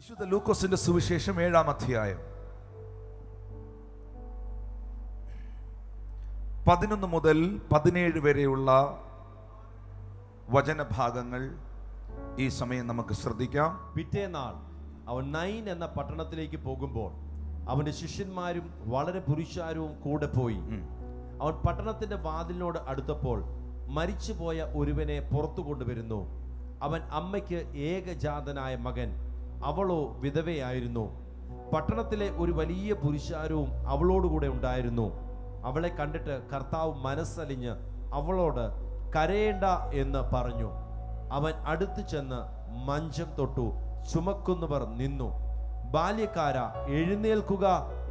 വിശുദ്ധ ലൂക്കോസിന്റെ സുവിശേഷം 7-ാം അധ്യായം 11 മുതൽ 17 വരെയുള്ള വചനഭാഗങ്ങൾ ഈ സമയം നമുക്ക് ശ്രദ്ധിക്കാം. പിറ്റേന്നാൾ അവൻ നൈൻ എന്ന പട്ടണത്തിലേക്ക് പോകുമ്പോൾ അവന്റെ ശിഷ്യന്മാരും വളരെ പുരുഷാരവും കൂടെ പോയി. അവൻ പട്ടണത്തിന്റെ വാതിലിനോട് അടുത്തപ്പോൾ മരിച്ചുപോയ ഒരുവനെ പുറത്തു കൊണ്ടുവരുന്നു. അവൻ അമ്മയ്ക്ക് ഏകജാതനായ മകൻ, അവളോ വിധവയായിരുന്നു. പട്ടണത്തിലെ ഒരു വലിയ പുരുഷാരവും അവളോടുകൂടെ ഉണ്ടായിരുന്നു. അവളെ കണ്ടിട്ട് കർത്താവ് മനസ്സലിഞ്ഞ് അവളോട് കരയേണ്ട എന്ന് പറഞ്ഞു. അവൻ അടുത്തു ചെന്ന് മഞ്ചം തൊട്ടു. ചുമക്കുന്നവർ നിന്നു. ബാല്യക്കാരാ, എഴുന്നേൽക്കുക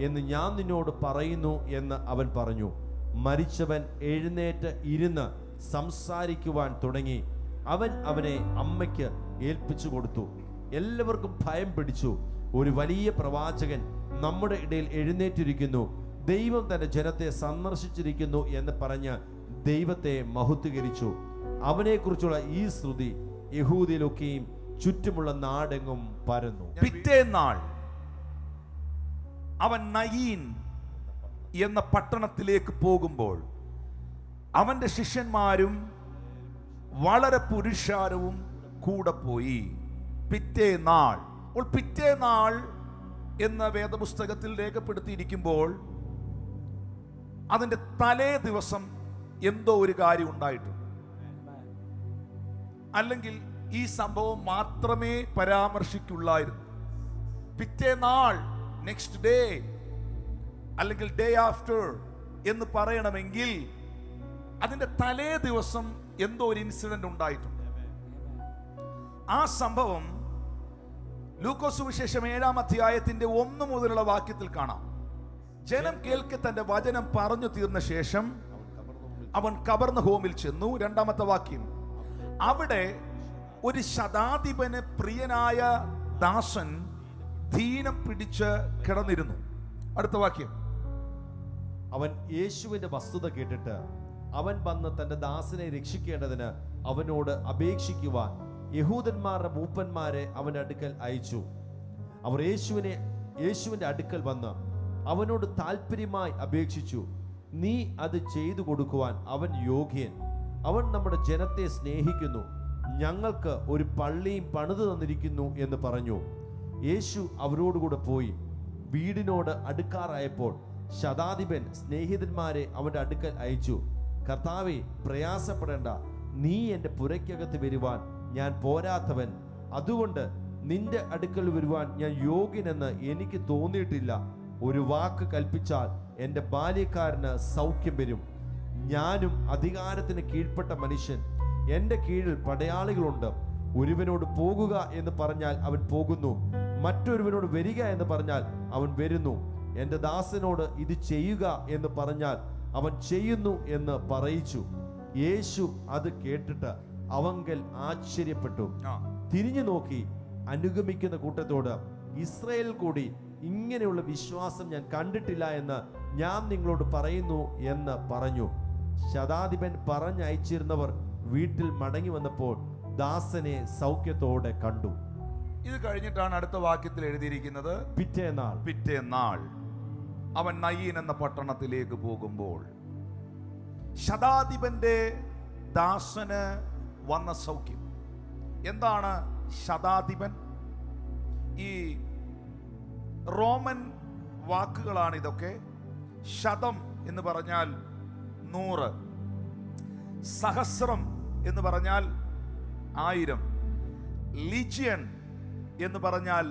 എന്ന് ഞാൻ നിന്നോട് പറയുന്നു എന്ന് അവൻ പറഞ്ഞു. മരിച്ചവൻ എഴുന്നേറ്റ് ഇരുന്ന് സംസാരിക്കുവാൻ തുടങ്ങി. അവൻ അവനെ അമ്മയ്ക്ക് ഏൽപ്പിച്ചു കൊടുത്തു. എല്ലാവർക്കും ഭയം പിടിച്ചു. ഒരു വലിയ പ്രവാചകൻ നമ്മുടെ ഇടയിൽ എഴുന്നേറ്റിരിക്കുന്നു, ദൈവം തന്റെ ജനത്തെ സന്ദർശിച്ചിരിക്കുന്നു എന്ന് പറഞ്ഞ് ദൈവത്തെ മഹത്വീകരിച്ചു. അവനെക്കുറിച്ചുള്ള ഈ ശ്രുതി യഹൂദയിലൊക്കെയും ചുറ്റുമുള്ള നാടെങ്ങും പരന്നു. പിറ്റേന്നാൾ അവൻ നയീൻ എന്ന പട്ടണത്തിലേക്ക് പോകുമ്പോൾ അവന്റെ ശിഷ്യന്മാരും വളരെ പുരുഷാരവും കൂടെ പോയി. പിറ്റേന്നാൾ പിറ്റേന്നാൾ എന്ന വേദപുസ്തകത്തിൽ രേഖപ്പെടുത്തിയിരിക്കുമ്പോൾ അതിന്റെ തലേ ദിവസം എന്തോ ഒരു കാര്യം ഉണ്ടായിട്ടുണ്ട്. അല്ലെങ്കിൽ ഈ സംഭവം മാത്രമേ പരാമർശിക്കുള്ളായിരുന്നു. പിറ്റേന്നാൾ, നെക്സ്റ്റ് ഡേ അല്ലെങ്കിൽ ഡേ ആഫ്റ്റർ എന്ന് പറയണമെങ്കിൽ അതിന്റെ തലേ ദിവസം എന്തോ ഒരു ഇൻസിഡന്റ് ഉണ്ടായിട്ടുണ്ട്. ആ സംഭവം ലൂക്കോസ് സുവിശേഷം 7-ാം അധ്യായത്തിന്റെ 1 മുതലുള്ള വാക്യത്തിൽ കാണാം. ജനം കേൾക്കെ തന്റെ വചനം പറഞ്ഞു തീർന്ന ശേഷം അവൻ കബർന്നഹൂമിൽ ചെന്നു. 2-ാമത്തെ വാക്യം, അവിടെ ഒരു ശതാധിപന് പ്രിയനായ ദാസൻ ദീനം പിടിച്ച് കിടന്നിരുന്നു. അടുത്ത വാക്യം, അവൻ യേശുവിന്റെ വസ്തുത കേട്ടിട്ട് അവൻ വന്ന് തന്റെ ദാസനെ രക്ഷിക്കേണ്ടതിന് അവനോട് അപേക്ഷിക്കുവാൻ യഹൂദന്മാരുടെ മൂപ്പന്മാരെ അവന്റെ അടുക്കൽ അയച്ചു. അവർ യേശുവിന്റെ അടുക്കൽ വന്ന് അവനോട് താല്പര്യമായി അപേക്ഷിച്ചു. നീ അത് ചെയ്തു കൊടുക്കുവാൻ അവൻ യോഗ്യൻ. അവൻ നമ്മുടെ ജനത്തെ സ്നേഹിക്കുന്നു, ഞങ്ങൾക്ക് ഒരു പള്ളിയും പണിതു തന്നിരിക്കുന്നു എന്ന് പറഞ്ഞു. യേശു അവരോടുകൂടെ പോയി. വീടിനോട് അടുക്കാറായപ്പോൾ ശതാധിപൻ സ്നേഹിതന്മാരെ അവന്റെ അടുക്കൽ അയച്ചു. കർത്താവേ, പ്രയാസപ്പെടേണ്ട, നീ എൻ്റെ പുരയ്ക്കകത്ത് വരുവാൻ ഞാൻ പോരാത്തവൻ. അതുകൊണ്ട് നിന്റെ അടുക്കൽ വരുവാൻ ഞാൻ യോഗ്യനെന്ന് എനിക്ക് തോന്നിയിട്ടില്ല. ഒരു വാക്ക് കൽപ്പിച്ചാൽ എൻ്റെ ബാല്യക്കാരന് സൗഖ്യം വരും. ഞാനും അധികാരത്തിന് കീഴ്പ്പെട്ട മനുഷ്യൻ, എൻ്റെ കീഴിൽ പടയാളികളുണ്ട്. ഒരുവനോട് പോകുക എന്ന് പറഞ്ഞാൽ അവൻ പോകുന്നു, മറ്റൊരുവനോട് വരിക എന്ന് പറഞ്ഞാൽ അവൻ വരുന്നു. എൻ്റെ ദാസനോട് ഇത് ചെയ്യുക എന്ന് പറഞ്ഞാൽ അവൻ ചെയ്യുന്നു എന്ന് പറയിച്ചു. യേശു അത് കേട്ടിട്ട് അവങ്കൽ ആശ്ചര്യപ്പെട്ടു. തിരിഞ്ഞു നോക്കി അനുഗമിക്കുന്ന കൂട്ടത്തോട്, ഇസ്രായേൽ കൂടി ഇങ്ങനെയുള്ള വിശ്വാസം ഞാൻ കണ്ടിട്ടില്ല എന്ന് ഞാൻ നിങ്ങളോട് പറയുന്നു എന്ന് പറഞ്ഞു. ശതാധിപൻ പറഞ്ഞയച്ചിരുന്നവർ വീട്ടിൽ മടങ്ങി വന്നപ്പോൾ ദാസനെ സൗഖ്യത്തോടെ കണ്ടു. ഇത് കഴിഞ്ഞിട്ടാണ് അടുത്ത വാക്യത്തിൽ എഴുതിയിരിക്കുന്നത്, പിറ്റേന്നാൾ അവൻ നയീൻ എന്ന പട്ടണത്തിലേക്ക് പോകുമ്പോൾ ശതാധിപന്റെ ദാസന് വന്ന സൗഖ്യം. എന്താണ് ശതാധിപൻ? ഈ റോമൻ വാക്കുകളാണ് ഇതൊക്കെ. ശതം എന്ന് പറഞ്ഞാൽ 100, സഹസ്രം എന്ന് പറഞ്ഞാൽ 1000, ലീജിയൻ എന്ന് പറഞ്ഞാൽ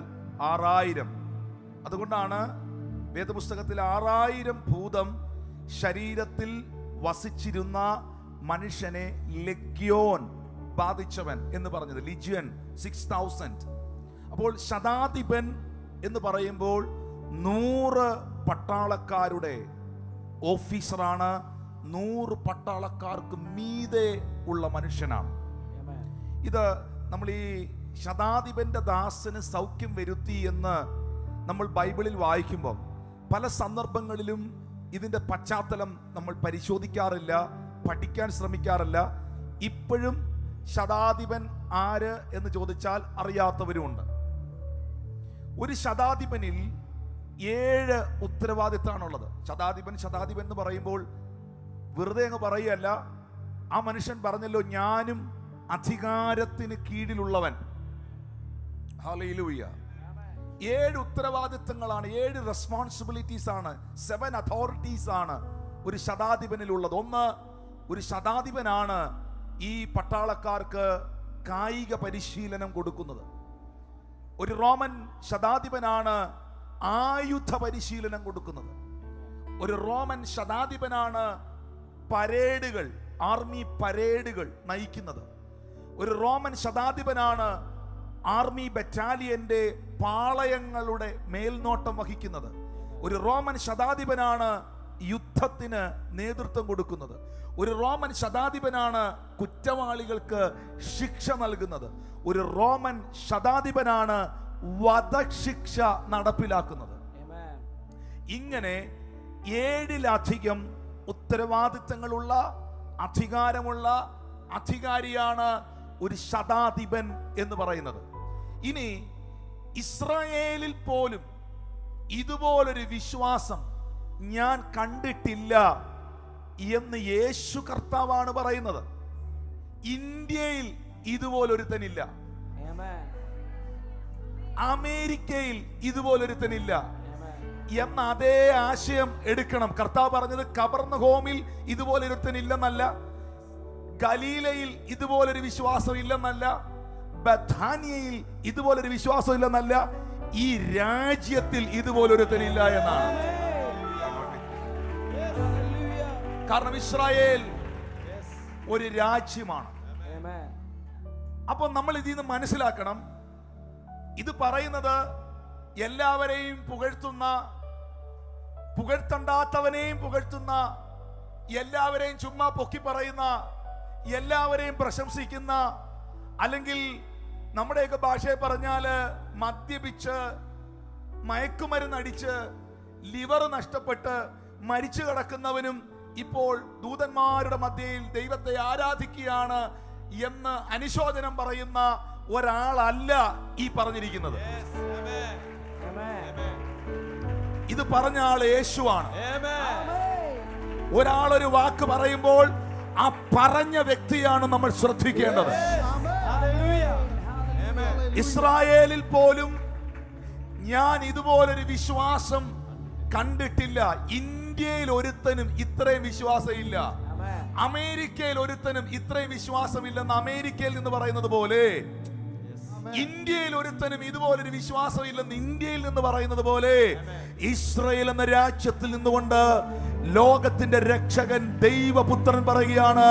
6000. അതുകൊണ്ടാണ് വേദപുസ്തകത്തിൽ 6000 ഭൂതം ശരീരത്തിൽ വസിച്ചിരുന്ന മനുഷ്യനെ ലെഗ്യോൻ ബാധിച്ചവൻ എന്ന് പറഞ്ഞത്. ലിജിയൻ 6000. അപ്പോൾ ശതാധിപൻ എന്ന് പറയുമ്പോൾ 100 പട്ടാളക്കാരുടെ ഓഫീസറാണ്. 100 പട്ടാളക്കാർക്ക് മീതെ ഉള്ള മനുഷ്യനാണ്. ഇത് നമ്മൾ ഈ ശതാധിപന്റെ ദാസന് സൗഖ്യം വരുത്തി എന്ന് നമ്മൾ ബൈബിളിൽ വായിക്കുമ്പോൾ പല സന്ദർഭങ്ങളിലും ഇതിന്റെ പശ്ചാത്തലം നമ്മൾ പരിശോധിക്കാറില്ല, പഠിക്കാൻ ശ്രമിക്കാറില്ല. ഇപ്പോഴും ശതാധിപൻ ആര് എന്ന് ചോദിച്ചാൽ അറിയാത്തവരുമുണ്ട്. ഒരു ശതാധിപനിൽ 7 ഉത്തരവാദിത്തമാണുള്ളത്. ശതാധിപൻ എന്ന് പറയുമ്പോൾ വെറുതെ അങ്ങ് പറയുകയല്ല. ആ മനുഷ്യൻ പറഞ്ഞല്ലോ, ഞാനും അധികാരത്തിന് കീഴിലുള്ളവൻ. ഹല്ലേലൂയ. 7 ഉത്തരവാദിത്തങ്ങളാണ്, 7 റെസ്പോൺസിബിലിറ്റീസ് ആണ്, 7 അതോറിറ്റീസ് ആണ് ഒരു ശതാധിപനിലുള്ളത്. ഒന്ന്, ഒരു ശതാധിപനാണ് ഈ പട്ടാളക്കാർക്ക് കായിക പരിശീലനം കൊടുക്കുന്നത്. ഒരു റോമൻ ശതാധിപനാണ് ആയുധ പരിശീലനം കൊടുക്കുന്നത്. ഒരു റോമൻ ശതാധിപനാണ് പരേഡുകൾ, ആർമി പരേഡുകൾ നയിക്കുന്നത്. ഒരു റോമൻ ശതാധിപനാണ് ആർമി ബറ്റാലിയന്റെ പാളയങ്ങളുടെ മേൽനോട്ടം വഹിക്കുന്നത്. ഒരു റോമൻ ശതാധിപനാണ് യുദ്ധത്തിന് നേതൃത്വം കൊടുക്കുന്നത്. ഒരു റോമൻ ശതാധിപനാണ് കുറ്റവാളികൾക്ക് ശിക്ഷ നൽകുന്നത്. ഒരു റോമൻ ശതാധിപനാണ് വധശിക്ഷ നടപ്പിലാക്കുന്നത്. ഇങ്ങനെ 7 ഉത്തരവാദിത്തങ്ങളുള്ള അധികാരമുള്ള അധികാരിയാണ് ഒരു ശതാധിപൻ എന്ന് പറയുന്നത്. ഇനി ഇസ്രായേലിൽ പോലും ഇതുപോലൊരു വിശ്വാസം ഞാൻ കണ്ടിട്ടില്ല എന്ന് യേശു കർത്താവാണ് പറയുന്നത്. ഇന്ത്യയിൽ ഇതുപോലൊരുത്തനില്ല, അമേരിക്കയിൽ ഇതുപോലൊരുത്തനില്ല എന്ന അതേ ആശയം എടുക്കണം. കർത്താവ് പറഞ്ഞത് കബർന്നഹോമിൽ ഇതുപോലൊരുത്തനില്ലെന്നല്ല, ഗലീലയിൽ ഇതുപോലൊരു വിശ്വാസം ഇല്ലെന്നല്ല, ബഥാനിയയിൽ ഇതുപോലൊരു വിശ്വാസം ഇല്ലെന്നല്ല, ഈ രാജ്യത്തിൽ ഇതുപോലൊരുത്തനില്ല എന്നാണ്. കാരണം ഇസ്രായേൽ ഒരു രാജ്യമാണ്. അപ്പൊ നമ്മൾ ഇതിൽ നിന്ന് മനസ്സിലാക്കണം, ഇത് പറയുന്നത് എല്ലാവരെയും പുകഴ്ത്തുന്ന, പുകഴ്ത്തണ്ടാത്തവനെയും പുകഴ്ത്തുന്ന, എല്ലാവരെയും ചുമ്മാ പൊക്കി പറയുന്ന, എല്ലാവരെയും പ്രശംസിക്കുന്ന, അല്ലെങ്കിൽ നമ്മുടെയൊക്കെ ഭാഷയെ പറഞ്ഞാല് മദ്യപിച്ച് മയക്കുമരുന്നടിച്ച് ലിവർ നഷ്ടപ്പെട്ട് മരിച്ചു കിടക്കുന്നവനും ഇപ്പോൾ ദൂതന്മാരുടെ മധ്യയിൽ ദൈവത്തെ ആരാധിക്കുകയാണ് എന്ന് അനുശോചനം പറയുന്ന ഒരാളല്ല ഈ പറഞ്ഞിരിക്കുന്നത്. ഇത് പറഞ്ഞ ആൾ യേശുവാണ്. ഒരാളൊരു വാക്ക് പറയുമ്പോൾ ആ പറഞ്ഞ വ്യക്തിയാണ് നമ്മൾ ശ്രദ്ധിക്കേണ്ടത്. ഇസ്രായേലിൽ പോലും ഞാൻ ഇതുപോലൊരു വിശ്വാസം കണ്ടിട്ടില്ല. ഇന്ത്യയിൽ ഒരുത്തനും ഇത്രയും വിശ്വാസം ഇല്ല. അമേരിക്കയിൽ ഒരുത്തനും ഇത്രയും വിശ്വാസമില്ലെന്ന് അമേരിക്കയിൽ നിന്ന് പറയുന്നത് പോലെ, ഇന്ത്യയിൽ ഒരുത്തനും ഇതുപോലൊരു വിശ്വാസം ഇല്ലെന്ന് ഇന്ത്യയിൽ നിന്ന് പറയുന്നത് പോലെ, ഇസ്രായേൽ എന്ന രാജ്യത്തിൽ നിന്നുകൊണ്ട് ലോകത്തിന്റെ രക്ഷകൻ ദൈവപുത്രൻ പറയുകയാണ്,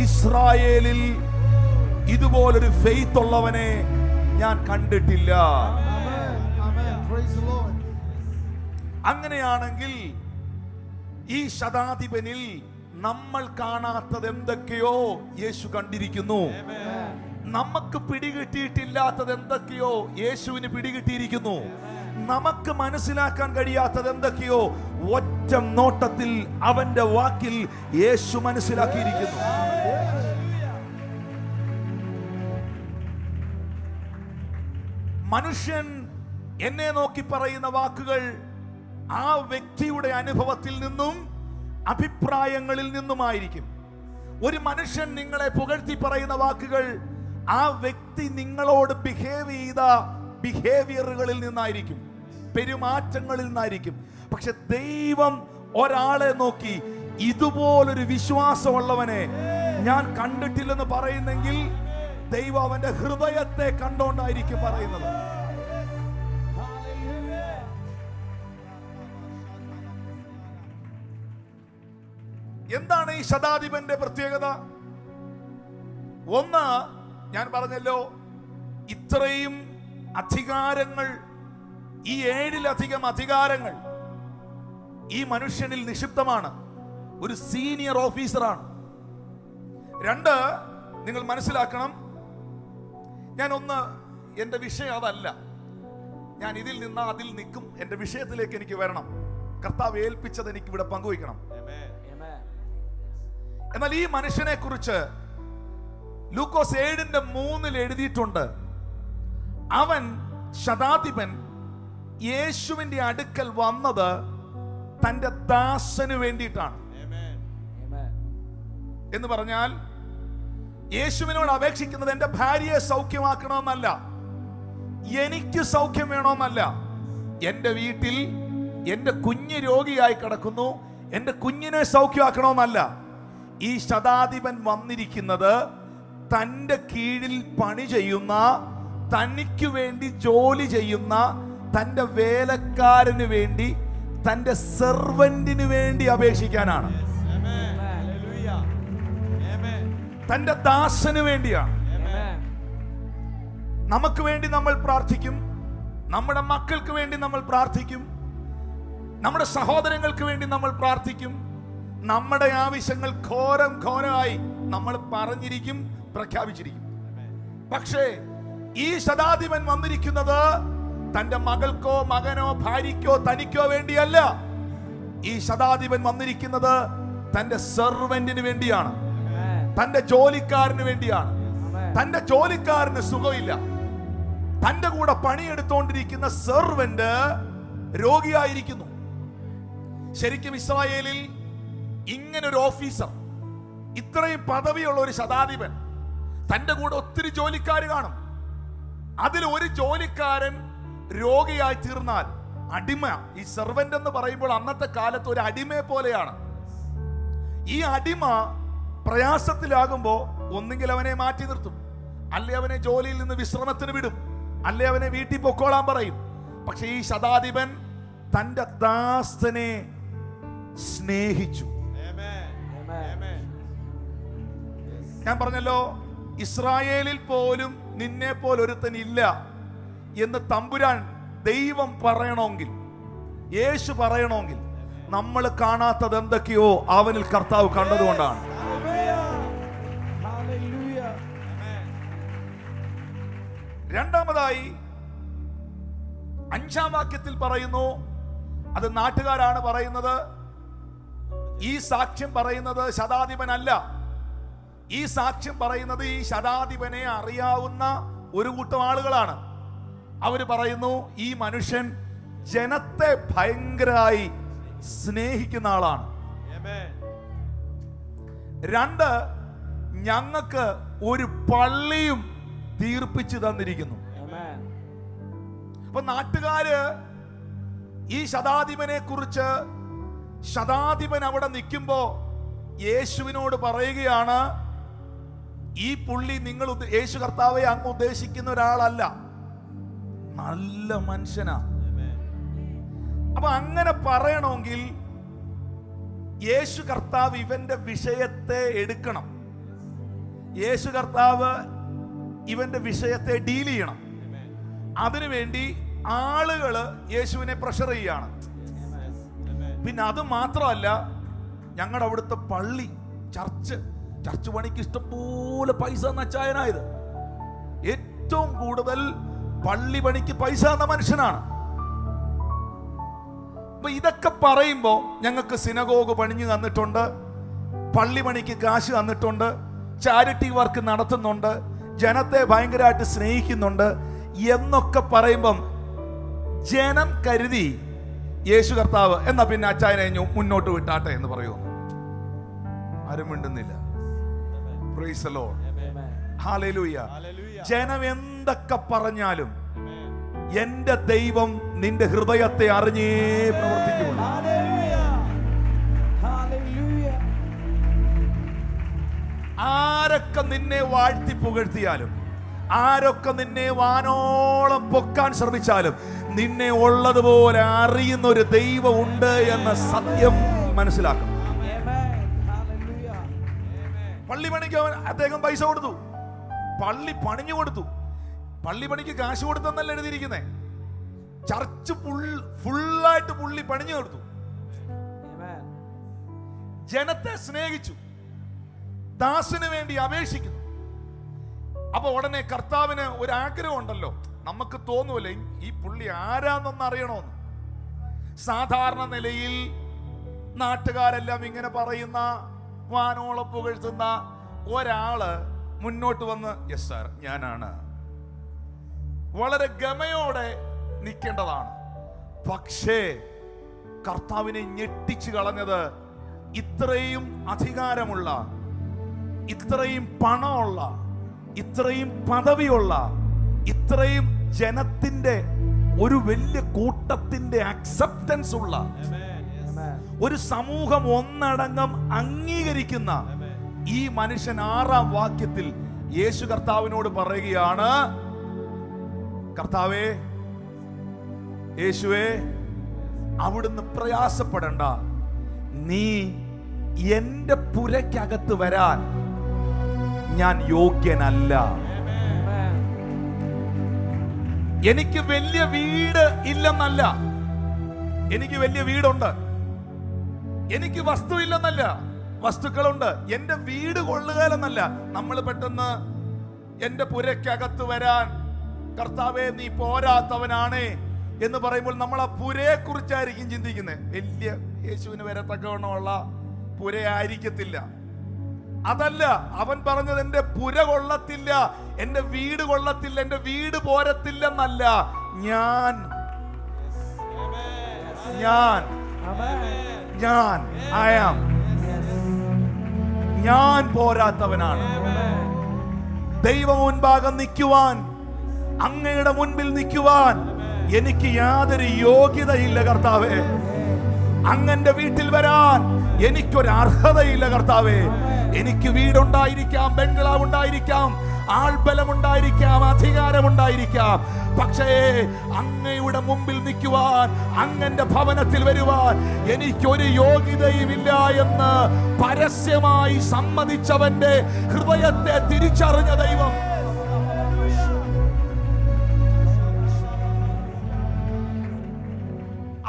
ഇസ്രായേലിൽ ഇതുപോലൊരു ഫെയ്ത്ത് ഉള്ളവനെ ഞാൻ കണ്ടിട്ടില്ല. അങ്ങനെയാണെങ്കിൽ ഈ ശതാധിപനിൽ നമ്മൾ കാണാത്തത് എന്തൊക്കെയോ യേശു കണ്ടിരിക്കുന്നു. നമുക്ക് പിടികിട്ടിയിട്ടില്ലാത്തത് എന്തൊക്കെയോ യേശുവിന് പിടികിട്ടിയിരിക്കുന്നു. നമുക്ക് മനസ്സിലാക്കാൻ കഴിയാത്തത് എന്തൊക്കെയോ ഒറ്റ നോട്ടത്തിൽ അവന്റെ വാക്കിൽ യേശു മനസ്സിലാക്കിയിരിക്കുന്നു. മനുഷ്യൻ എന്നെ നോക്കി പറയുന്ന വാക്കുകൾ ആ വ്യക്തിയുടെ അനുഭവത്തിൽ നിന്നും അഭിപ്രായങ്ങളിൽ നിന്നുമായിരിക്കും. ഒരു മനുഷ്യൻ നിങ്ങളെ പുകഴ്ത്തി പറയുന്ന വാക്കുകൾ ആ വ്യക്തി നിങ്ങളോട് ബിഹേവ് ചെയ്ത ബിഹേവിയറുകളിൽ നിന്നായിരിക്കും, പെരുമാറ്റങ്ങളിൽ നിന്നായിരിക്കും. പക്ഷെ ദൈവം ഒരാളെ നോക്കി ഇതുപോലൊരു വിശ്വാസമുള്ളവനെ ഞാൻ കണ്ടിട്ടില്ലെന്ന് പറയുന്നെങ്കിൽ ദൈവം അവന്റെ ഹൃദയത്തെ കണ്ടോണ്ടായിരിക്കും പറയുന്നത്. എന്താണ് ഈ ശതാധിപന്റെ പ്രത്യേകത? ഒന്ന്, ഞാൻ പറഞ്ഞല്ലോ, ഇത്രയും അധികാരങ്ങൾ, ഈ 7 അധികാരങ്ങൾ ഈ മനുഷ്യനിൽ നിക്ഷിപ്തമാണ്. ഒരു സീനിയർ ഓഫീസറാണ്. 2, നിങ്ങൾ മനസ്സിലാക്കണം, എന്റെ വിഷയം അതല്ല. ഞാൻ ഇതിൽ നിന്ന് അതിൽ നിൽക്കും. എന്റെ വിഷയത്തിലേക്ക് എനിക്ക് വരണം. കർത്താവ് ഏൽപ്പിച്ചത് എനിക്ക് ഇവിടെ പങ്കുവയ്ക്കണം. എന്നാൽ ഈ മനുഷ്യനെ കുറിച്ച് ലൂക്കോസ് 7:3 എഴുതിയിട്ടുണ്ട്. അവൻ ശതാധിപൻ യേശുവിന്റെ അടുക്കൽ വന്നത് തന്റെ ദാസന് വേണ്ടിയിട്ടാണ്. എന്ന് പറഞ്ഞാൽ യേശുവിനോട് അപേക്ഷിക്കുന്നത് എന്റെ ഭാര്യയെ സൗഖ്യമാക്കണമെന്നല്ല, എനിക്ക് സൗഖ്യം വേണമെന്നല്ല, എന്റെ വീട്ടിൽ എന്റെ കുഞ്ഞ് രോഗിയായി കിടക്കുന്നു, എന്റെ കുഞ്ഞിനെ സൗഖ്യമാക്കണമെന്നല്ല. ഈ ശതാധിപൻ വന്നിരിക്കുന്നത് തന്റെ കീഴിൽ പണി ചെയ്യുന്ന, തനിക്ക് വേണ്ടി ജോലി ചെയ്യുന്ന തന്റെ വേലക്കാരന് വേണ്ടി, തന്റെ സെർവന്റിന് വേണ്ടി അപേക്ഷിക്കാനാണ്. തന്റെ ദാസന് വേണ്ടിയാണ്. നമുക്ക് വേണ്ടി നമ്മൾ പ്രാർത്ഥിക്കും, നമ്മുടെ മക്കൾക്ക് വേണ്ടി നമ്മൾ പ്രാർത്ഥിക്കും, നമ്മുടെ സഹോദരങ്ങൾക്ക് വേണ്ടി നമ്മൾ പ്രാർത്ഥിക്കും. നമ്മുടെ ആവശ്യങ്ങൾ ഘോരമായി നമ്മൾ പറഞ്ഞിരിക്കും, പ്രഖ്യാപിച്ചിരിക്കും. പക്ഷേ ഈ ശതാധിപൻ വന്നിരിക്കുന്നത് തന്റെ മകൾക്കോ മകനോ ഭാര്യയ്ക്കോ തനിക്കോ വേണ്ടിയല്ല. ഈ ശതാധിപൻ വന്നിരിക്കുന്നത് തന്റെ സെർവന്റിന് വേണ്ടിയാണ്, തന്റെ ജോലിക്കാരന് വേണ്ടിയാണ്. തന്റെ ജോലിക്കാരന് സുഖമില്ല, തന്റെ കൂടെ പണിയെടുത്തോണ്ടിരിക്കുന്ന സെർവന്റ് രോഗിയായിരിക്കുന്നു. ശരിക്കും ഇസ്രായേലിൽ ഇങ്ങനൊരു ഓഫീസർ, ഇത്രയും പദവിയുള്ള ഒരു ശതാധിപൻ, തന്റെ കൂടെ ഒത്തിരി ജോലിക്കാർ കാണും. അതിൽ ഒരു ജോലിക്കാരൻ രോഗിയായി തീർന്നാൽ അടിമ, ഈ സെർവന്റ് എന്ന് പറയുമ്പോൾ അന്നത്തെ കാലത്ത് ഒരു അടിമയെ പോലെയാണ്. ഈ അടിമ പ്രയാസത്തിലാകുമ്പോ ഒന്നുകിൽ അവനെ മാറ്റി നിർത്തും, അല്ലെ അവനെ ജോലിയിൽ നിന്ന് വിശ്രമത്തിന് വിടും, അല്ലെ അവനെ വീട്ടിൽ പൊക്കോളാൻ പറയും. പക്ഷെ ഈ ശതാധിപൻ തന്റെ ദാസനെ സ്നേഹിച്ചു. ഞാൻ പറഞ്ഞല്ലോ, ഇസ്രായേലിൽ പോലും നിന്നെ പോലൊരുത്തൻ ഇല്ല എന്ന് തമ്പുരാൻ ദൈവം പറയണമെങ്കിൽ, യേശു പറയണമെങ്കിൽ, നമ്മൾ കാണാത്തത് എന്തൊക്കെയോ അവനിൽ കർത്താവ് കണ്ടതുകൊണ്ടാണ്. രണ്ടാമതായി 5-ാം വാക്യത്തിൽ പറയുന്നു, അത് നാട്ടുകാരാണ് പറയുന്നത്, ഈ സാക്ഷ്യം പറയുന്നത് ശതാധിപനല്ല. ഈ സാക്ഷ്യം പറയുന്നത് ഈ ശതാധിപനെ അറിയാവുന്ന ഒരു കൂട്ടം ആളുകളാണ്. അവര് പറയുന്നു, ഈ മനുഷ്യൻ ജനത്തെ ഭയങ്കരമായി സ്നേഹിക്കുന്ന ആളാണ്. 2, ഞങ്ങൾക്ക് ഒരു പള്ളിയും തീർപ്പിച്ചു തന്നിരിക്കുന്നു. അപ്പൊ നാട്ടുകാര് ഈ ശതാധിപനെ കുറിച്ച്, ശതാധിപൻ അവിടെ നിൽക്കുമ്പോ യേശുവിനോട് പറയുകയാണ്, ഈ പുള്ളി നിങ്ങൾ യേശു കർത്താവെ അങ്ങ് ഉദ്ദേശിക്കുന്ന ഒരാളല്ല, നല്ല മനുഷ്യനാ. അപ്പൊ അങ്ങനെ പറയണമെങ്കിൽ യേശു കർത്താവ് ഇവന്റെ വിഷയത്തെ എടുക്കണം, യേശു കർത്താവ് ഇവന്റെ വിഷയത്തെ ഡീൽ ചെയ്യണം. അതിനുവേണ്ടി ആളുകള് യേശുവിനെ പ്രഷർ ചെയ്യാണ്. പിന്നെ അത് മാത്രമല്ല, ഞങ്ങളുടെ അവിടുത്തെ പള്ളി, ചർച്ച് പണിക്ക് ഇഷ്ടംപോലെ പൈസ എന്ന അച്ചായനായത്, ഏറ്റവും കൂടുതൽ പള്ളി പണിക്ക് പൈസ എന്ന മനുഷ്യനാണ്. അപ്പൊ ഇതൊക്കെ പറയുമ്പോ ഞങ്ങൾക്ക് സിനഗോഗ് പണിഞ്ഞു തന്നിട്ടുണ്ട്, പള്ളി പണിക്ക് കാശ് തന്നിട്ടുണ്ട്, ചാരിറ്റി വർക്ക് നടത്തുന്നുണ്ട്, ജനത്തെ ഭയങ്കരമായിട്ട് സ്നേഹിക്കുന്നുണ്ട് എന്നൊക്കെ പറയുമ്പം ജനം കരുതി യേശു കർത്താവ് എന്നാ പിന്നെ അച്ചായനെ മുന്നോട്ട് വിട്ടാട്ടെ എന്ന് പറയുന്നു. ആരും മിണ്ടുന്നില്ല. Praise the Lord. ഹല്ലേലൂയ. ജനം എന്തൊക്കെ പറഞ്ഞാലും എന്റെ ദൈവം നിന്റെ ഹൃദയത്തെ അറിഞ്ഞേ പ്രവർത്തിക്കുള്ളൂ. ആരൊക്കെ നിന്നെ വാഴ്ത്തി പുകഴ്ത്തിയാലും, ആരൊക്കെ നിന്നെ വാനോളം പൊക്കാൻ ശ്രമിച്ചാലും, നിന്നെ ഉള്ളതുപോലെ അറിയുന്ന ഒരു ദൈവം ഉണ്ട് എന്ന സത്യം മനസ്സിലാക്കണം. പള്ളി പണിക്ക് അദ്ദേഹം പൈസ കൊടുത്തു, പള്ളി പണിഞ്ഞു കൊടുത്തു. പള്ളി പണിക്ക് കാശ് കൊടുത്തെന്നല്ല എഴുതിയിരിക്കുന്നേ, ചർച്ച് ഫുള്ളായിട്ട് പുള്ളി പണിഞ്ഞു കൊടുത്തു. ജനത്തെ സ്നേഹിച്ചു, ദാസിന് വേണ്ടി അപേക്ഷിക്കുന്നു. അപ്പൊ ഉടനെ കർത്താവിന് ഒരു ആഗ്രഹം ഉണ്ടല്ലോ, നമുക്ക് തോന്നുമല്ലേ ഈ പുള്ളി ആരാന്നൊന്ന് അറിയണമെന്ന്. സാധാരണ നിലയിൽ നാട്ടുകാരെല്ലാം ഇങ്ങനെ പറയുന്ന, വാനോളം പുകഴ്ത്തുന്ന ഒരാള് മുന്നോട്ട് വന്ന് യെസ് സാർ ഞാനാണ്, വളരെ ഗമയോടെ നിൽക്കേണ്ടതാണ്. പക്ഷേ കർത്താവിനെ ഞെട്ടിച്ചു കളഞ്ഞത് ഇത്രയും അധികാരമുള്ള, ഇത്രയും പണമുള്ള, ഇത്രയും പദവിയുള്ള, ഇത്രയും ജനത്തിന്റെ ഒരു വലിയ കൂട്ടത്തിന്റെ അക്സെപ്റ്റൻസ് ഉള്ള, ഒരു സമൂഹം ഒന്നടങ്കം അംഗീകരിക്കുന്ന ഈ മനുഷ്യൻ 6-ാം വാക്യത്തിൽ യേശു കർത്താവിനോട് പറയുകയാണ്, കർത്താവേ, യേശുവേ, അവിടുന്ന് പ്രയാസപ്പെടണ്ട. നീ എന്റെ പുരയ്ക്കകത്ത് വരാൻ ഞാൻ യോഗ്യനല്ല. എനിക്ക് വലിയ വീട് ഇല്ലെന്നല്ല, എനിക്ക് വലിയ വീടുണ്ട്. എനിക്ക് വസ്തു ഇല്ലെന്നല്ല, വസ്തുക്കളുണ്ട്. എന്റെ വീട് കൊള്ളുകയെന്നല്ല. നമ്മൾ പെട്ടെന്ന് എന്റെ പുരയ്ക്കകത്ത് വരാൻ കർത്താവേ നീ പോരാത്തവനാണേ എന്ന് പറയുമ്പോൾ നമ്മൾ ആ പുരയെ കുറിച്ചായിരിക്കും ചിന്തിക്കുന്നത്. വലിയ യേശുവിന് വരത്തക്കവണ്ണമുള്ള പുരയായിരിക്കത്തില്ല. അതല്ല അവൻ പറഞ്ഞത്. എന്റെ പുര കൊള്ളത്തില്ല, എന്റെ വീട് കൊള്ളത്തില്ല, എന്റെ വീട് പോരത്തില്ലെന്നല്ല. ഞാൻ ഞാൻ പോരാത്തവനാണ്. ദൈവം മുൻപാകെ നിൽക്കുവാൻ, അങ്ങയുടെ മുൻപിൽ നിൽക്കുവാൻ എനിക്ക് യാതൊരു യോഗ്യതയില്ല കർത്താവേ. അങ്ങന്റെ വീട്ടിൽ വരാൻ എനിക്കൊരു അർഹതയില്ല കർത്താവേ. എനിക്ക് വീടുണ്ടായിരിക്കാം, ബംഗ്ലാവ് ഉണ്ടായിരിക്കാം, ആൾബലമുണ്ടായിരിക്കാം, അധികാരമുണ്ടായിരിക്കാം. പക്ഷേ അങ്ങയുടെ മുമ്പിൽ നിൽക്കുവാൻ, അങ്ങന്റെ ഭവനത്തിൽ വരുവാൻ എനിക്കൊരു യോഗ്യതയുമില്ല എന്ന് പരസ്യമായി സമ്മതിച്ചവന്റെ ഹൃദയത്തെ തിരിച്ചറിഞ്ഞ ദൈവം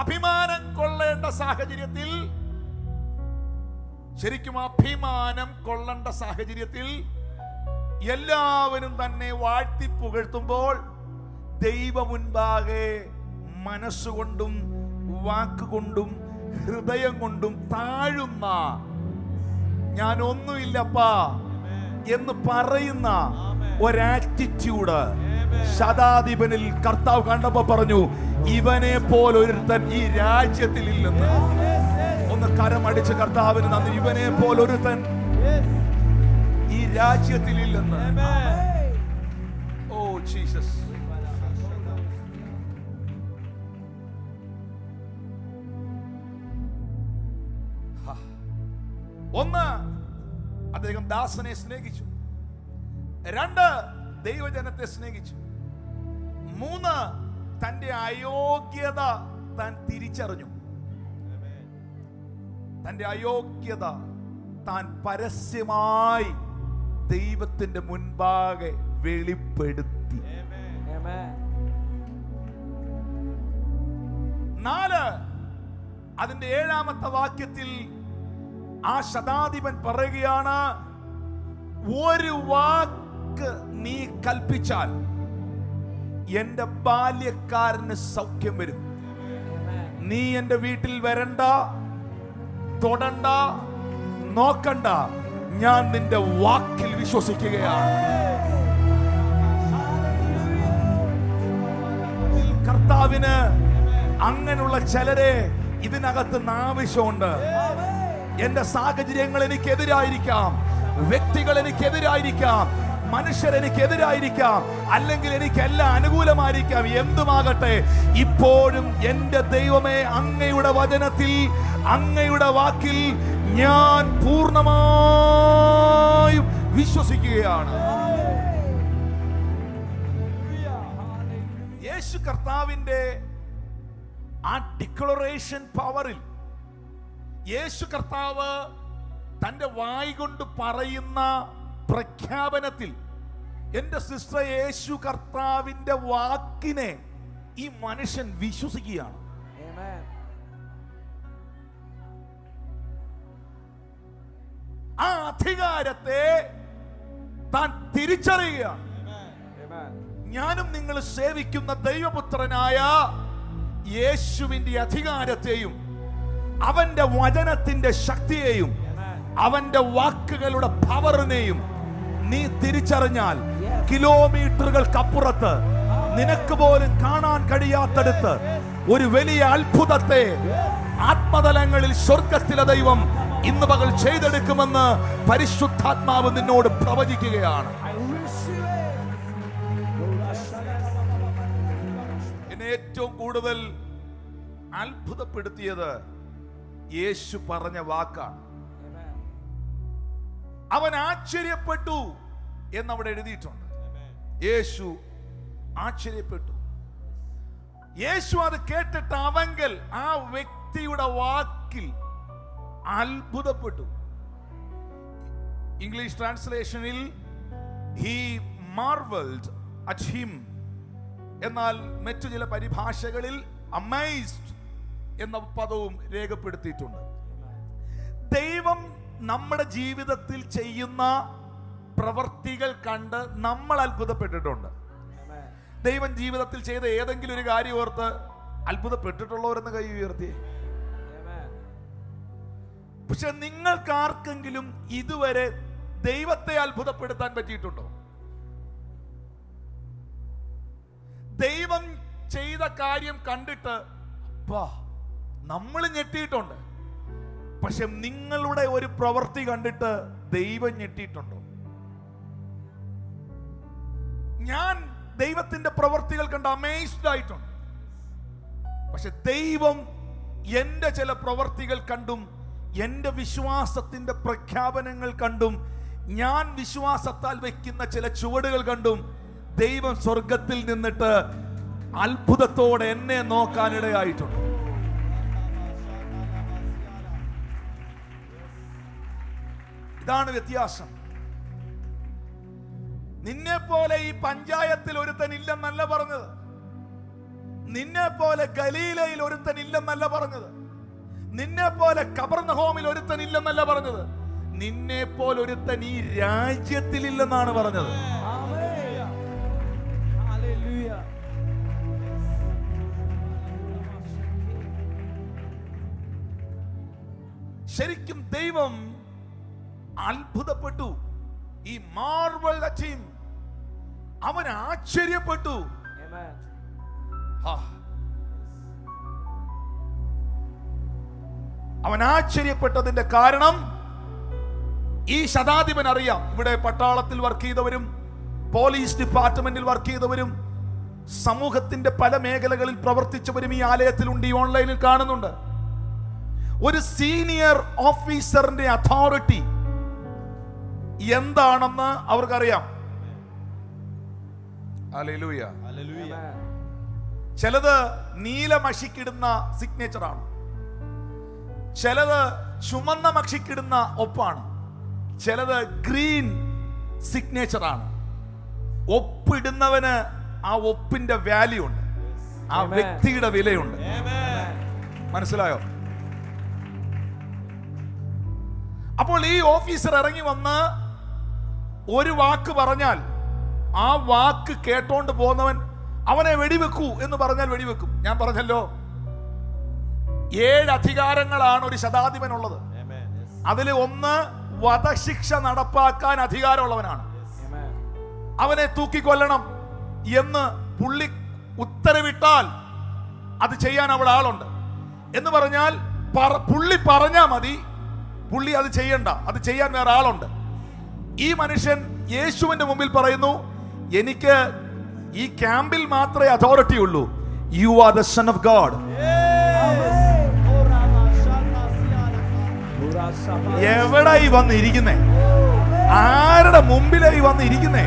അഭിമാനം കൊള്ളേണ്ട സാഹചര്യത്തിൽ, ശരിക്കും അഭിമാനം കൊള്ളേണ്ട സാഹചര്യത്തിൽ എല്ലാവരും തന്നെ വാഴ്ത്തി പുകഴ്ത്തുമ്പോൾ ദൈവ മുൻപാകെ മനസ്സുകൊണ്ടും വാക്കുകൊണ്ടും ഹൃദയം കൊണ്ടും താഴുന്ന, ഞാൻ ഒന്നുമില്ലപ്പാ എന്ന് പറയുന്ന ഒരാറ്റിറ്റ്യൂഡ് ശതാധിപനിൽ കർത്താവ് കണ്ടപ്പോ പറഞ്ഞു, ഇവനെ പോലൊരുത്തൻ ഈ രാജ്യത്തിൽ ഇല്ലെന്ന്. ഒന്ന് കരമടിച്ച് കർത്താവിന് നന്ദി. ഇവനെ പോലൊരുത്തൻ ഈ രാജ്യത്തിൽ ഇല്ലെന്ന്. Oh Jesus. ഒന്ന്, അദ്ദേഹം ദാസനെ സ്നേഹിച്ചു. 2, ദൈവജനത്തെ സ്നേഹിച്ചു. 3, തന്റെ അയോഗ്യത താൻ തിരിച്ചറിഞ്ഞു. തന്റെ അയോഗ്യത താൻ പരസ്യമായി ദൈവത്തിന്റെ മുൻപാകെ വെളിപ്പെടുത്തി. 4, അതിന്റെ 7-ാമത്തെ വാക്യത്തിൽ ആ ശതാധിപൻ പറയുകയാണ്, ഒരു വാക്ക് നീ കൽപ്പിച്ചാൽ എന്റെ ബാല്യക്കാരന് സൗഖ്യം വരും. നീ എന്റെ വീട്ടിൽ വരണ്ട, തൊടണ്ട, നോക്കണ്ട. ഞാൻ നിന്റെ വാക്കിൽ വിശ്വസിക്കുകയാണ്. കർത്താവിന് അങ്ങനെയുള്ള ചിലരെ ഇതിനകത്ത് ആവശ്യമുണ്ട്. എന്റെ സാഹചര്യങ്ങൾ എനിക്കെതിരായിരിക്കാം, വ്യക്തികൾ എനിക്കെതിരായിരിക്കാം, മനുഷ്യർ എനിക്കെതിരായിരിക്കാം, അല്ലെങ്കിൽ എനിക്കെല്ലാം അനുകൂലമായിരിക്കാം. എന്തുമാകട്ടെ, ഇപ്പോഴും എന്റെ ദൈവമേ, അങ്ങയുടെ വചനത്തിൽ, അങ്ങയുടെ വാക്കിൽ ഞാൻ പൂർണ്ണമായും വിശ്വസിക്കുകയാണ്. യേശു കർത്താവിന്റെ ആ ഡിക്ലറേഷൻ പവറിൽ, യേശു കർത്താവ് തന്റെ വായ് കൊണ്ട് പറയുന്ന പ്രഖ്യാപനത്തിൽ, എന്റെ സിസ്റ്റർ, യേശു കർത്താവിന്റെ വാക്കിനെ ഈ മനുഷ്യൻ വിശ്വസിക്കുകയാണ്. ആ അധികാരത്തെ താൻ തിരിച്ചറിയുകയാണ്. ഞാനും നിങ്ങൾ സേവിക്കുന്ന ദൈവപുത്രനായ യേശുവിന്റെ അധികാരത്തെയും അവന്റെ വചനത്തിന്റെ ശക്തിയെയും അവന്റെ വാക്കുകളുടെ പവറിനെയും നീ തിരിച്ചറിഞ്ഞാൽ, കിലോമീറ്ററുകൾക്കപ്പുറത്ത് നിനക്ക് പോലും കാണാൻ കഴിയാത്തടുത്ത് ഒരു വലിയ അത്ഭുതത്തെ ആത്മതലങ്ങളിൽ സ്വർഗത്തിലെ ദൈവം ഇന്ന് പകൽ ചെയ്തെടുക്കുമെന്ന് പരിശുദ്ധാത്മാവ് നിന്നോട് പ്രവചിക്കുകയാണ്. എന്നെ ഏറ്റവും കൂടുതൽ അത്ഭുതപ്പെടുത്തിയത് യേശു പറഞ്ഞ വാക്കാണ്. അവൻ ആശ്ചര്യപ്പെട്ടു എന്നവിടെ എഴുതിയിട്ടുണ്ട്. യേശു ആശ്ചര്യപ്പെട്ടു. യേശു അത് കേട്ടിട്ട് അവങ്കൽ ആ വ്യക്തിയുടെ വാക്കിൽ അത്ഭുതപ്പെട്ടു. ഇംഗ്ലീഷ് ട്രാൻസ്ലേഷനിൽ he marveled at him, എന്നാൽ മറ്റു ചില പരിഭാഷകളിൽ amazed എന്ന പദവും രേഖപ്പെടുത്തിയിട്ടുണ്ട്. ദൈവം നമ്മുടെ ജീവിതത്തിൽ ചെയ്യുന്ന പ്രവർത്തികൾ കണ്ട് നമ്മൾ അത്ഭുതപ്പെട്ടിട്ടുണ്ട്. ദൈവം ജീവിതത്തിൽ ചെയ്ത ഏതെങ്കിലും ഒരു കാര്യം ഓർത്ത് അത്ഭുതപ്പെട്ടിട്ടുള്ളവരെന്ന് കൈ ഉയർത്തി. പക്ഷെ നിങ്ങൾക്ക് ആർക്കെങ്കിലും ഇതുവരെ ദൈവത്തെ അത്ഭുതപ്പെടുത്താൻ പറ്റിയിട്ടുണ്ടോ? ദൈവം ചെയ്ത കാര്യം കണ്ടിട്ട് നമ്മൾ ഞെട്ടിയിട്ടുണ്ട്. പക്ഷെ നിങ്ങളുടെ ഒരു പ്രവൃത്തി കണ്ടിട്ട് ദൈവം ഞെട്ടിയിട്ടുണ്ടോ? ഞാൻ ദൈവത്തിന്റെ പ്രവൃത്തികൾ കണ്ട് അമേസ്ഡ് ആയിട്ടുണ്ട്. പക്ഷെ ദൈവം എന്റെ ചില പ്രവൃത്തികൾ കണ്ടും എന്റെ വിശ്വാസത്തിന്റെ പ്രഖ്യാപനങ്ങൾ കണ്ടും ഞാൻ വിശ്വാസത്താൽ വയ്ക്കുന്ന ചില ചുവടുകൾ കണ്ടും ദൈവം സ്വർഗത്തിൽ നിന്നിട്ട് അത്ഭുതത്തോടെ എന്നെ നോക്കാനിടയായിട്ടുണ്ട്. ഇതാണ് വ്യത്യാസം. നിന്നെ പോലെ ഈ പഞ്ചായത്തിൽ ഒരുത്തൻ ഇല്ലെന്നല്ല പറഞ്ഞത്. നിന്നെ പോലെ ഗലീലയിൽ ഒരുത്തൻ ഇല്ലെന്നല്ല പറഞ്ഞത്. നിന്നെ പോലെ കബർനഹോമിൽ ഒരുത്തൻ ഇല്ലെന്നല്ല പറഞ്ഞത്. നിന്നെ പോലെ ഒരുത്തൻ ഈ രാജ്യത്തിൽ ഇല്ലെന്നാണ് പറഞ്ഞത്. ശരിക്കും ദൈവം അത്ഭുതപ്പെട്ടു. ഈ മാർവൽ at him, അവൻ ആശ്ചര്യപ്പെട്ടു. അവൻ ആശ്ചര്യപ്പെട്ടതിന്റെ കാരണം ഈ ശതാധിപൻ അറിയാം. ഇവിടെ പട്ടാളത്തിൽ വർക്ക് ചെയ്തവരും പോലീസ് ഡിപ്പാർട്ട്മെന്റിൽ വർക്ക് ചെയ്തവരും സമൂഹത്തിന്റെ പല മേഖലകളിൽ പ്രവർത്തിച്ചവരും ഈ ആലയത്തിലുണ്ട്, ഈ ഓൺലൈനിൽ കാണുന്നുണ്ട്. ഒരു സീനിയർ ഓഫീസറിന്റെ അതോറിറ്റി എന്താണെന്ന് അവർക്കറിയാം. ഹല്ലേലൂയ. ചിലത് നീല മഷിക്കിടുന്ന സിഗ്നേച്ചറാണ്, ചിലത് ചുമന്ന മഷിക്കിടുന്ന ഒപ്പാണ്, ചിലത് ഗ്രീൻ സിഗ്നേച്ചറാണ്. ഒപ്പിടുന്നവന് ആ ഒപ്പിന്റെ വാല്യൂ ഉണ്ട്, ആ വ്യക്തിയുടെ വിലയുണ്ട്. മനസ്സിലായോ? അപ്പോൾ ഈ ഓഫീസർ ഇറങ്ങി വന്ന് ഒരു വാക്ക് പറഞ്ഞാൽ ആ വാക്ക് കേട്ടോണ്ട് പോകുന്നവൻ അവനെ വെടിവെക്കൂ എന്ന് പറഞ്ഞാൽ വെടിവെക്കും. ഞാൻ പറഞ്ഞല്ലോ, 7 അധികാരങ്ങളാണ് ഒരു ശതാധിപനുള്ളത്. അതിൽ ഒന്ന് വധശിക്ഷ നടപ്പാക്കാൻ അധികാരമുള്ളവനാണ്. അവനെ തൂക്കിക്കൊല്ലണം എന്ന് പുള്ളി ഉത്തരവിട്ടാൽ അത് ചെയ്യാൻ അവിടെ ആളുണ്ട്. എന്ന് പറഞ്ഞാൽ പുള്ളി പറഞ്ഞാ മതി, പുള്ളി അത് ചെയ്യണ്ട, അത് ചെയ്യാൻ വേറെ ആളുണ്ട്. ഈ മനുഷ്യൻ യേശുവിന്റെ മുമ്പിൽ പറയുന്നു, എനിക്ക് ഈ ക്യാമ്പിൽ മാത്രമേ അതോറിറ്റി ഉള്ളൂ. You are the son of God. എവിടായി വന്നിരിക്കുന്നേ? ആരുടെ മുമ്പിലായി വന്നിരിക്കുന്നേ?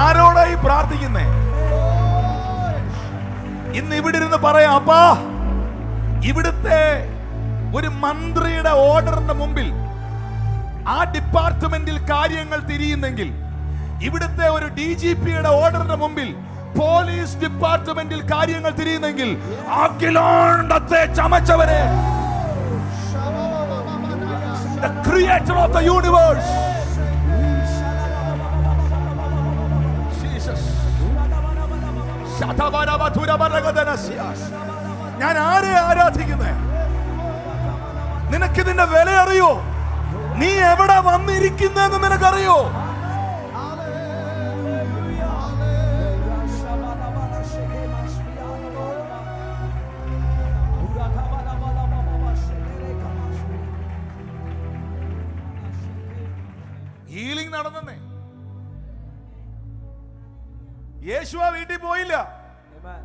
ആരോടായി പ്രാർത്ഥിക്കുന്നേ? ഇന്ന് ഇവിടെ ഇരുന്ന് പറയാം, അപ്പാ ഇവിടുത്തെ ഒരു മന്ത്രിയുടെ ഓർഡറിന്റെ മുമ്പിൽ ആ ഡിപ്പാർട്ട്മെന്റിൽ കാര്യങ്ങൾ തിരിയുന്നെങ്കിൽ, ഇവിടുത്തെ ഒരു DGPയുടെ ഓർഡറിന്റെ മുമ്പിൽ പോലീസ് ഡിപ്പാർട്ട്മെന്റിൽ കാര്യങ്ങൾ തിരിയുന്നെങ്കിൽ, അഖിലാണ്ടത്തെ ചമച്ചവരെ, the creator of the universe, Jesus, ഞാൻ ആരെ ആരാധിക്കുന്നേ? നിനക്കിതിന്റെ വില അറിയോ? നീ എവിടെ വന്നിരിക്കുന്നെന്ന് നിനക്കറിയോ? യേശു ആ വീട്ടിൽ പോയില്ല. Amen.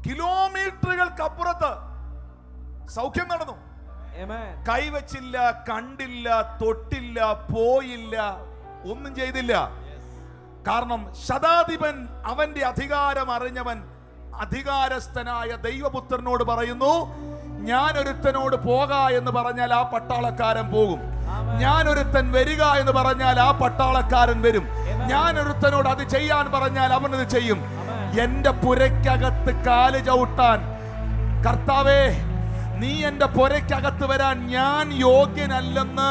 കിലോമീറ്ററുകൾക്കപ്പുറത്ത് സൗഖ്യം നടന്നു. Amen. കൈവച്ചില്ല, കണ്ടില്ല, തൊട്ടില്ല, പോയില്ല, ഒന്നും ചെയ്തില്ല. കാരണം ശതാധിപൻ, അവന്റെ അധികാരം അറിഞ്ഞവൻ, അധികാരസ്ഥനായ ദൈവപുത്രനോട് പറയുന്നു, ഞാൻ ഒരുത്തനോട് പോക എന്ന് പറഞ്ഞാൽ ആ പട്ടാളക്കാരൻ പോകും. ഞാൻ ഒരുത്തൻ വരിക എന്ന് പറഞ്ഞാൽ ആ പട്ടാളക്കാരൻ വരും. ഞാൻ ഒരുത്തനോട് അത് ചെയ്യാൻ പറഞ്ഞാൽ അവനത് ചെയ്യും. എന്റെ പുരയ്ക്കകത്ത് കാല് ചവിട്ടാൻ, കർത്താവേ നീ എന്റെ പുരയ്ക്കകത്ത് വരാൻ ഞാൻ യോഗ്യനല്ലെന്ന്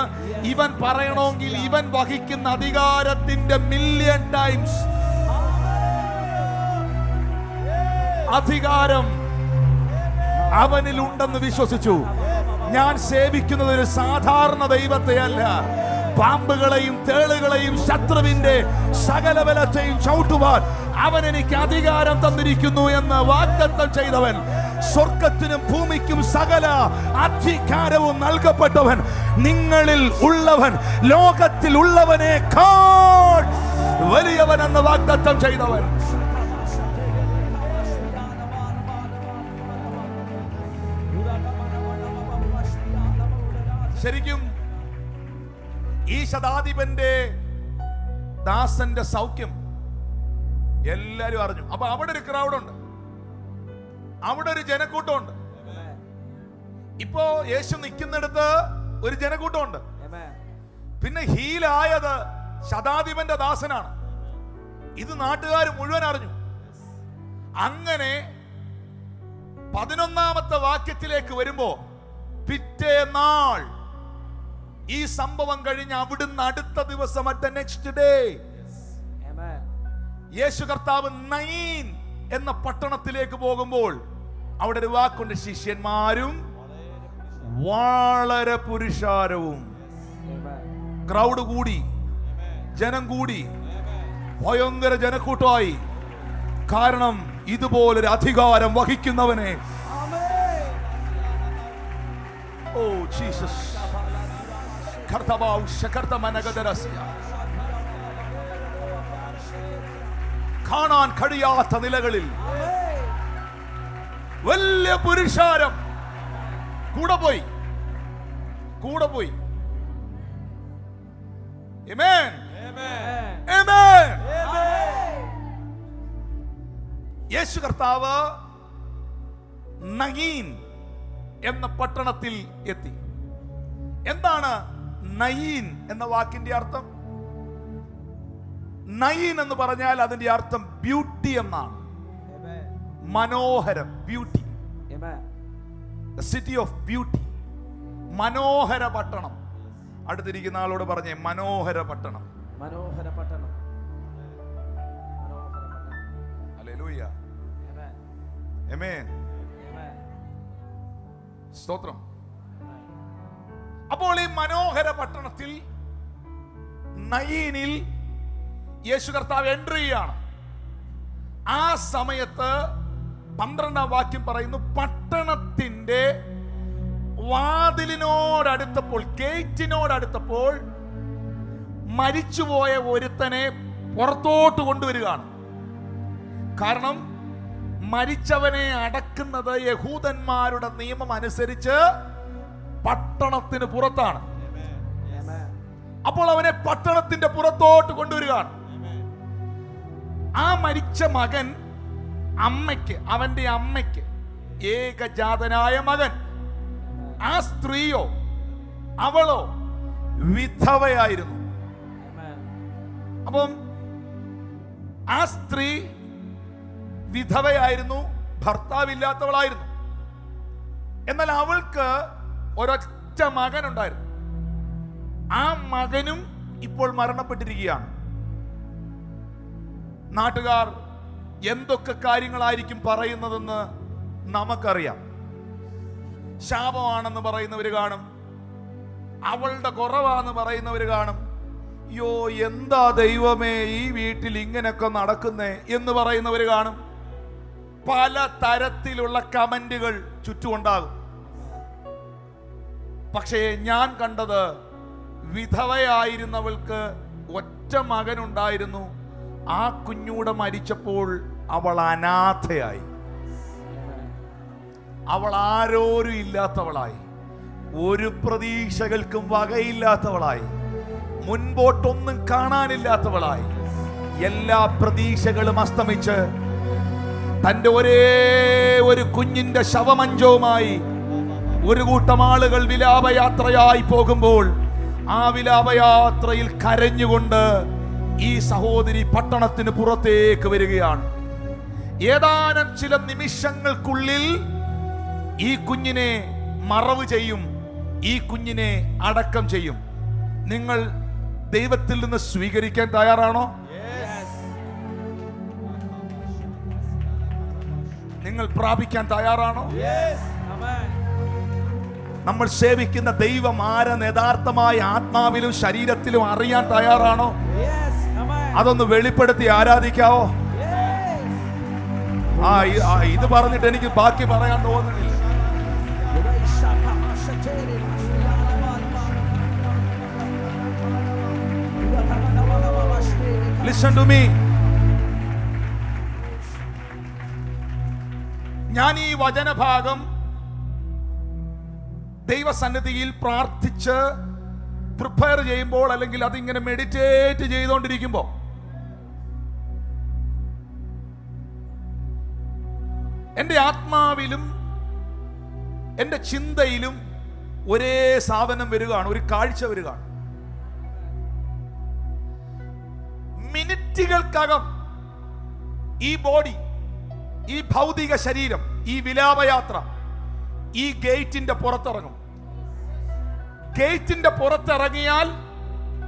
ഇവൻ പറയണമെങ്കിൽ ഇവൻ വഹിക്കുന്ന അധികാരത്തിന്റെ മില്യൺ ടൈംസ് അധികാരം അവനിലുണ്ടെന്ന് വിശ്വസിച്ചു. ഞാൻ സേവിക്കുന്നത് ഒരു സാധാരണ ദൈവത്തെയല്ല, പാമ്പുകളെയും തേളുകളെയും ശത്രുവിന്റെ സകല ബലത്തെയും ചവിട്ടുവാൻ അവൻ എനിക്ക് അധികാരം തന്നിരിക്കുന്നു എന്ന് വാഗ്ദത്തം ചെയ്തവൻ, സ്വർഗത്തിനും ഭൂമിക്കും സകല അധികാരവും നൽകപ്പെട്ടവൻ, നിങ്ങളിൽ ഉള്ളവൻ ലോകത്തിൽ ഉള്ളവനേക്കാൾ വലിയവൻ എന്ന് വാഗ്ദത്തം ചെയ്തവൻ. ശരിക്കും ഈ ശതാധിപന്റെ ദാസന്റെ സൗഖ്യം എല്ലാരും അറിഞ്ഞു. അപ്പൊ അവിടെ ഒരു ക്രൗഡുണ്ട്, അവിടെ ഒരു ജനക്കൂട്ടമുണ്ട്. ഇപ്പോ യേശു നിൽക്കുന്നിടത്ത് ഒരു ജനക്കൂട്ടമുണ്ട്. പിന്നെ ഹീലായത് ശതാധിപന്റെ ദാസനാണ്. ഇത് നാട്ടുകാർ മുഴുവൻ അറിഞ്ഞു. അങ്ങനെ 11ാമത്തെ വാക്യത്തിലേക്ക് വരുമ്പോ, പിറ്റേന്നാൾ ഈ സംഭവം കഴിഞ്ഞ് അവിടുന്ന് അടുത്ത ദിവസം അറ്റ് നെക്സ്റ്റ് ഡേ യേശു കർത്താവ് നയീൻ എന്ന പട്ടണത്തിലേക്ക് പോകുമ്പോൾ അവിടെ ഒരു വാക്കുണ്ട്, ശിഷ്യന്മാരും വളരെ പുരുഷാരവും. ക്രൗഡ് കൂടി, ജനം കൂടി, ഭയങ്കര ജനക്കൂട്ടമായി. കാരണം ഇതുപോലൊരു അധികാരം വഹിക്കുന്നവനെ, ഓ ജീസസ്, കാണാൻ കഴിയാത്ത നിലകളിൽ വലിയ പുരുഷാരം കൂടെ പോയി. ആമേൻ, ആമേൻ. യേശു കർത്താവ് നയീൻ എന്ന പട്ടണത്തിൽ എത്തി. എന്താണ് നയീൻ എന്ന വാക്കിന്റെ അർത്ഥം? നയീൻ എന്ന് പറഞ്ഞാൽ അതിന്റെ അർത്ഥം ബ്യൂട്ടി എന്നാണ്. മനോഹരം, ബ്യൂട്ടി, സിറ്റി ഓഫ് ബ്യൂട്ടി, മനോഹര പട്ടണം. അടുത്തിരിക്കുന്ന ആളോട് പറഞ്ഞേ, മനോഹര പട്ടണം. മനോഹര പട്ടണം. ഹല്ലേലൂയ, ആമേൻ, സ്തോത്രം. അപ്പോൾ ഈ മനോഹര പട്ടണത്തിൽ നയീനിൽ യേശു കർത്താവ് എൻട്രി ചെയ്യാണ്. ആ സമയത്ത് 12ാം വാക്യം പറയുന്നു, പട്ടണത്തിന്റെ വാതിലിനോടടുത്തപ്പോൾ, ഗേറ്റിനോടടുത്തപ്പോൾ മരിച്ചുപോയ ഒരുത്തനെ പുറത്തോട്ട് കൊണ്ടുവരികയാണ്. കാരണം മരിച്ചവനെ അടക്കുന്നത് യഹൂദന്മാരുടെ നിയമം അനുസരിച്ച് പട്ടണത്തിന് പുറത്താണ്. അപ്പോൾ അവനെ പട്ടണത്തിന്റെ പുറത്തോട്ട് കൊണ്ടുവരികയാണ്. ആ മരിച്ച മകൻ അമ്മയ്ക്ക്, അവന്റെ അമ്മയ്ക്ക് ഏകജാതനായ മകൻ. ആ സ്ത്രീയോ, അവളോ വിധവയായിരുന്നു. അപ്പം ആ സ്ത്രീ വിധവയായിരുന്നു, ഭർത്താവില്ലാത്തവളായിരുന്നു. എന്നാൽ അവൾക്ക് ഒരൊറ്റ മകനുണ്ടായിരുന്നു. ആ മകനും ഇപ്പോൾ മരണപ്പെട്ടിരിക്കുകയാണ്. നാട്ടുകാർ എന്തൊക്കെ കാര്യങ്ങളായിരിക്കും പറയുന്നതെന്ന് നമുക്കറിയാം. ശാപമാണെന്ന് പറയുന്നവര് കാണും, അവളുടെ കുറവാന്ന് പറയുന്നവര് കാണും. യോ, എന്താ ദൈവമേ ഈ വീട്ടിൽ ഇങ്ങനെയൊക്കെ നടക്കുന്നേ എന്ന് പറയുന്നവര് കാണും. പല തരത്തിലുള്ള കമന്റുകൾ ചുറ്റുമുണ്ടാകും. പക്ഷേ ഞാൻ കണ്ടത്, വിധവയായിരുന്നവൾക്ക് ഒറ്റ മകനുണ്ടായിരുന്നു. ആ കുഞ്ഞൂടെ മരിച്ചപ്പോൾ അവൾ അനാഥയായി, അവൾ ആരോരും ഇല്ലാത്തവളായി, ഒരു പ്രതീക്ഷകൾക്കും വകയില്ലാത്തവളായി, മുൻപോട്ടൊന്നും കാണാനില്ലാത്തവളായി. എല്ലാ പ്രതീക്ഷകളും അസ്തമിച്ച് തന്റെ ഒരേ ഒരു കുഞ്ഞിന്റെ ശവമഞ്ചവുമായി ഒരു കൂട്ടം ആളുകൾ വിലാപയാത്രയായി പോകുമ്പോൾ ആ വിലാപയാത്രയിൽ കരഞ്ഞുകൊണ്ട് ഈ സഹോദരി പട്ടണത്തിന് പുറത്തേക്ക് വരികയാണ്. ഏതാനും ചില നിമിഷങ്ങൾക്കുള്ളിൽ ഈ കുഞ്ഞിനെ മറവ് ചെയ്യും, ഈ കുഞ്ഞിനെ അടക്കം ചെയ്യും. നിങ്ങൾ ദൈവത്തിൽ നിന്ന് സ്വീകരിക്കാൻ തയ്യാറാണോ? നിങ്ങൾ പ്രാപിക്കാൻ തയ്യാറാണോ? നമ്മൾ സേവിക്കുന്ന ദൈവം ആരെന്ന് യഥാർത്ഥമായ ആത്മാവിലും ശരീരത്തിലും അറിയാൻ തയ്യാറാണോ? അതൊന്ന് വെളിപ്പെടുത്തി ആരാധിക്കാവോ? ഇത് പറഞ്ഞിട്ട് എനിക്ക് ബാക്കി പറയാൻ തോന്നുന്നില്ല. Listen to me. ഞാൻ ഈ വചനഭാഗം ദൈവസന്നിധിയിൽ പ്രാർത്ഥിച്ച് പ്രിപ്പയർ ചെയ്യുമ്പോൾ, അല്ലെങ്കിൽ അതിങ്ങനെ മെഡിറ്റേറ്റ് ചെയ്തുകൊണ്ടിരിക്കുമ്പോൾ എൻ്റെ ആത്മാവിലും എൻ്റെ ചിന്തയിലും ഒരേ സാധനം വരികയാണ്, ഒരു കാഴ്ച വരികയാണ്. മിനിറ്റുകൾക്കകം ഈ ബോഡി, ഈ ഭൗതിക ശരീരം, ഈ വിലാപയാത്ര ഈ ഗേറ്റിന്റെ പുറത്തിറങ്ങും. ഗേറ്റിന്റെ പുറത്തിറങ്ങിയാൽ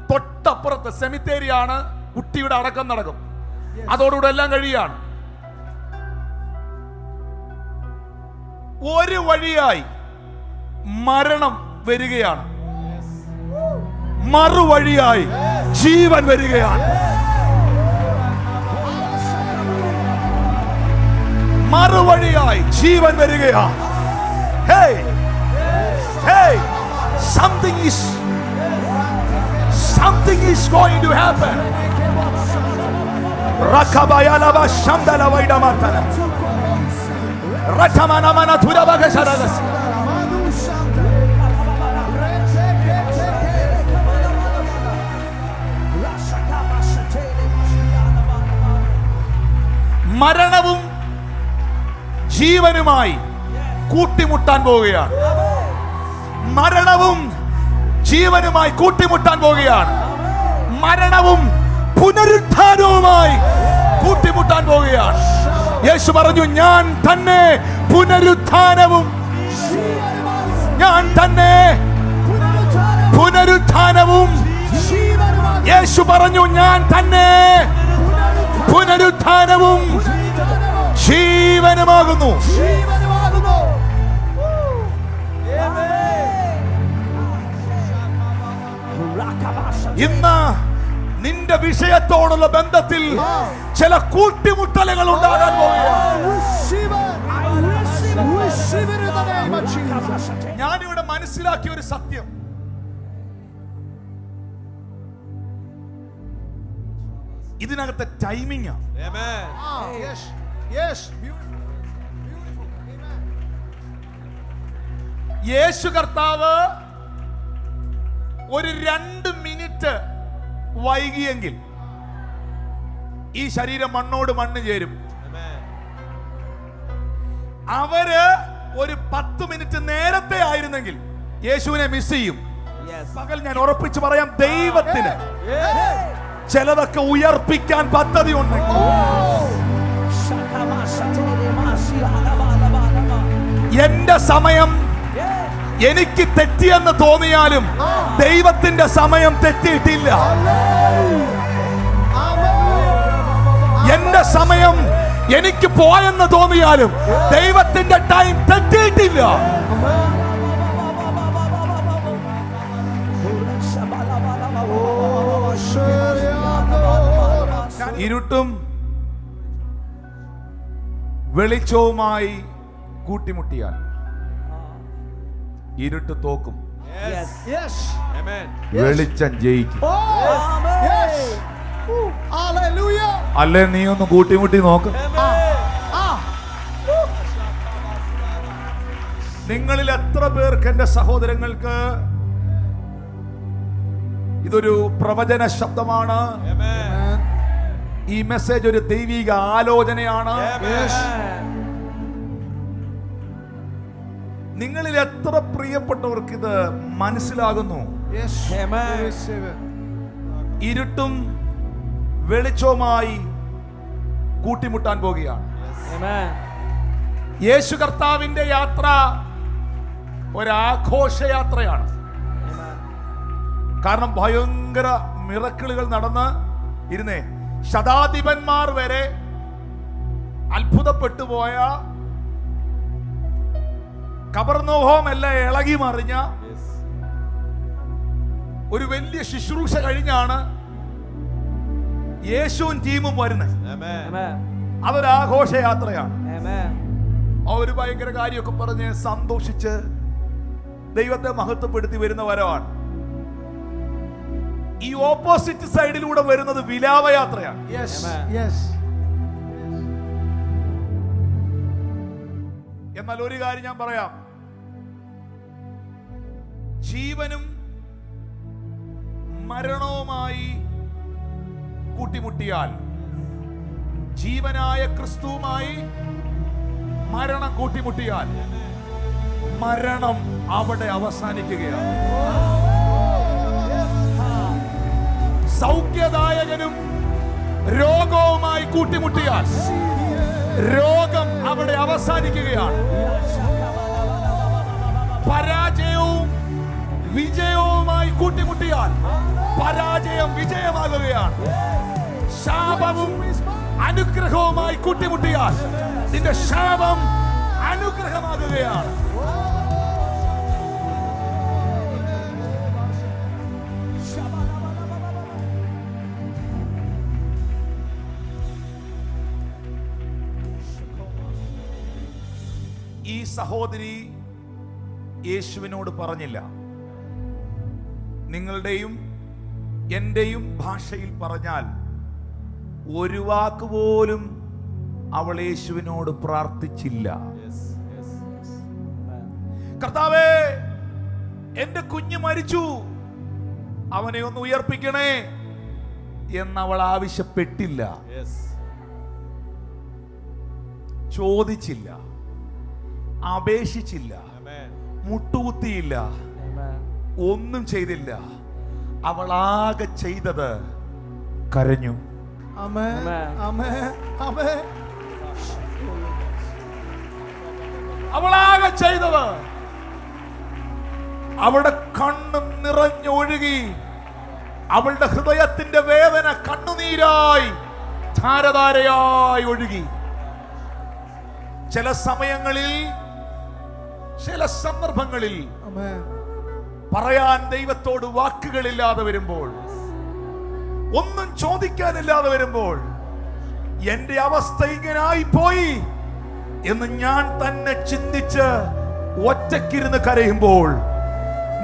തൊട്ടപ്പുറത്ത് സെമിത്തേരിയാണ്, കുട്ടിയുടെ അടക്കം നടക്കും. അതോടുകൂടെ എല്ലാം കഴിയാണ്. ഒരു വഴിയായി മരണം വരികയാണ്, മറുവഴിയായി ജീവൻ വരികയാണ്. മറുവഴിയായി ജീവൻ വരികയാണ്. Hey, hey, something is going to happen. Rakabayalaba shamdala vaidamatana. Ratamana mana thurabaga sharagas. മരണവും ജീവനുമായി കൂട്ടിമുട്ടാൻ പോവുകയാണ്. മരണവും ജീവനുമായി കൂട്ടിമുട്ടാൻ പോവുകയാണ്. മരണവും പുനരുത്ഥാനവുമായി കൂട്ടിമുട്ടാൻ പോവുകയാണ്. യേശു പറഞ്ഞു, ഞാൻ തന്നെ പുനരുത്ഥാനവും, ഞാൻ തന്നെ പുനരുത്ഥാനവും. യേശു പറഞ്ഞു, ഞാൻ തന്നെ പുനരുത്ഥാനവും ജീവനുമാകുന്നു. ഇന്ന് നിന്റെ വിഷയത്തോടുള്ള ബന്ധത്തിൽ ചില കൂട്ടിമുട്ടലുകൾ ഉണ്ടാകാൻ പോവുകയാണ്. ഞാനിവിടെ മനസ്സിലാക്കിയ ഒരു സത്യം, ഇതിനകത്തെ ടൈമിംഗ്. യേശു കർത്താവ് ഒരു 2 മിനിറ്റ് വൈകിയെങ്കിൽ ഈ ശരീരം മണ്ണോട് മണ്ണ് ചേരും. അവര് ഒരു 10 മിനിറ്റ് നേരത്തെ ആയിരുന്നെങ്കിൽ യേശുവിനെ മിസ് ചെയ്യും. പകൽ ഞാൻ ഉറപ്പിച്ചു പറയാം, ദൈവത്തിന് ചിലതൊക്കെ ഉയർപ്പിക്കാൻ പദ്ധതി ഉണ്ട്. എന്റെ സമയം എനിക്ക് തെറ്റിയെന്ന് തോന്നിയാലും ദൈവത്തിന്റെ സമയം തെറ്റിയിട്ടില്ല. എന്റെ സമയം എനിക്ക് പോയെന്ന് തോന്നിയാലും ദൈവത്തിന്റെ ടൈം തെറ്റിയിട്ടില്ല. ഇരുട്ടും വെളിച്ചവുമായി കൂട്ടിമുട്ടിയാൽ ഇരുട്ട് തോക്കും, വെളിച്ചം ജയിക്കും. Hallelujah. അല്ലേ നീ ഒന്ന് കൂട്ടിമുട്ടി നോക്ക്. നിങ്ങളിൽ എത്ര പേർക്ക് എന്റെ സഹോദരങ്ങൾക്ക് ഇതൊരു പ്രവചന ശബ്ദമാണ്? ഈ മെസ്സേജ് ഒരു ദൈവിക ആലോചനയാണ്. നിങ്ങളിൽ എത്ര പ്രിയപ്പെട്ടവർക്ക് ഇത് മനസ്സിലാകുന്നു? Yes. Amen. We receive it. ഇരുട്ടും വെളിച്ചവുമായി കൂട്ടിമുട്ടാൻ പോകുകയാണ്. Amen. യേശു കർത്താവിന്റെ യാത്ര ഒരാഘോഷയാത്രയാണ്. കാരണം ഭയങ്കര മിറക്കിളുകൾ നടന്ന് ഇരുന്നേ ശതാധിപന്മാർ വരെ അത്ഭുതപ്പെട്ടു പോയ, കബർന്നോഹം എല്ലാം ഇളകി മറിഞ്ഞ ഒരു വലിയ ശുശ്രൂഷ കഴിഞ്ഞാണ് യേശുവും ടീമും വരുന്നത്. Amen. അതൊരു ആഘോഷയാത്രയാണ്. Amen. അവർ ഭയങ്കര കാര്യമൊക്കെ പറഞ്ഞ് സന്തോഷിച്ച് ദൈവത്തെ മഹത്വപ്പെടുത്തി വരുന്ന വരവാണ്. ഈ ഓപ്പോസിറ്റ് സൈഡിലൂടെ വരുന്നത് വിലാപയാത്രയാണ്. Yes. Amen. Yes. എന്നാൽ ഒരു കാര്യം ഞാൻ പറയാം, ജീവനും മരണവുമായി കൂട്ടിമുട്ടിയാൽ, ജീവനായ ക്രിസ്തുവുമായി മരണം കൂട്ടിമുട്ടിയാൽ, മരണം അവിടെ അവസാനിക്കുകയാണ്. സൗഖ്യദായകനും രോഗവുമായി കൂട്ടിമുട്ടിയാൽ രോഗം അവിടെ അവസാനിക്കുകയാണ്. പരാജയവും വിജയവുമായി കൂട്ടിമുട്ടിയാൽ പരാജയം വിജയമാകുകയാണ്. ശാപവും അനുഗ്രഹവുമായി കൂട്ടിമുട്ടിയാൽ നിന്റെ ശാപം അനുഗ്രഹമാകുകയാണ്. ഈ സഹോദരി യേശുവിനോട് പറഞ്ഞില്ല. നിങ്ങളുടെയും എന്റെയും ഭാഷയിൽ പറഞ്ഞാൽ ഒരു വാക്ക് പോലും അവൾ യേശുവിനോട് പ്രാർത്ഥിച്ചില്ല. കർത്താവേ, എന്റെ കുഞ്ഞ് മരിച്ചു, അവനെ ഒന്ന് ഉയർപ്പിക്കണേ എന്നവൾ ആവശ്യപ്പെട്ടില്ല, ചോദിച്ചില്ല, അപേക്ഷിച്ചില്ല, മുട്ടുകുത്തിയില്ല, ഒന്നും ചെയ്തില്ല. അവൾ ആകെ ചെയ്തത് കരഞ്ഞു. Amen. Amen. Amen. അവളാകെ ചെയ്തത് അവളുടെ കണ്ണ് നിറഞ്ഞൊഴുകി. അവളുടെ ഹൃദയത്തിന്റെ വേദന കണ്ണുനീരായി ധാരധാരയായി ഒഴുകി. ചില സമയങ്ങളിൽ, ചില സന്ദർഭങ്ങളിൽ Amen. പറയാൻ ദൈവത്തോട് വാക്കുകളില്ലാതെ വരുമ്പോൾ, ഒന്നും ചോദിക്കാനില്ലാതെ വരുമ്പോൾ, എന്റെ അവസ്ഥ ഇങ്ങനായി പോയി എന്ന് ഞാൻ തന്നെ ചിന്തിച്ച് ഒറ്റക്കിരുന്ന് കരയുമ്പോൾ,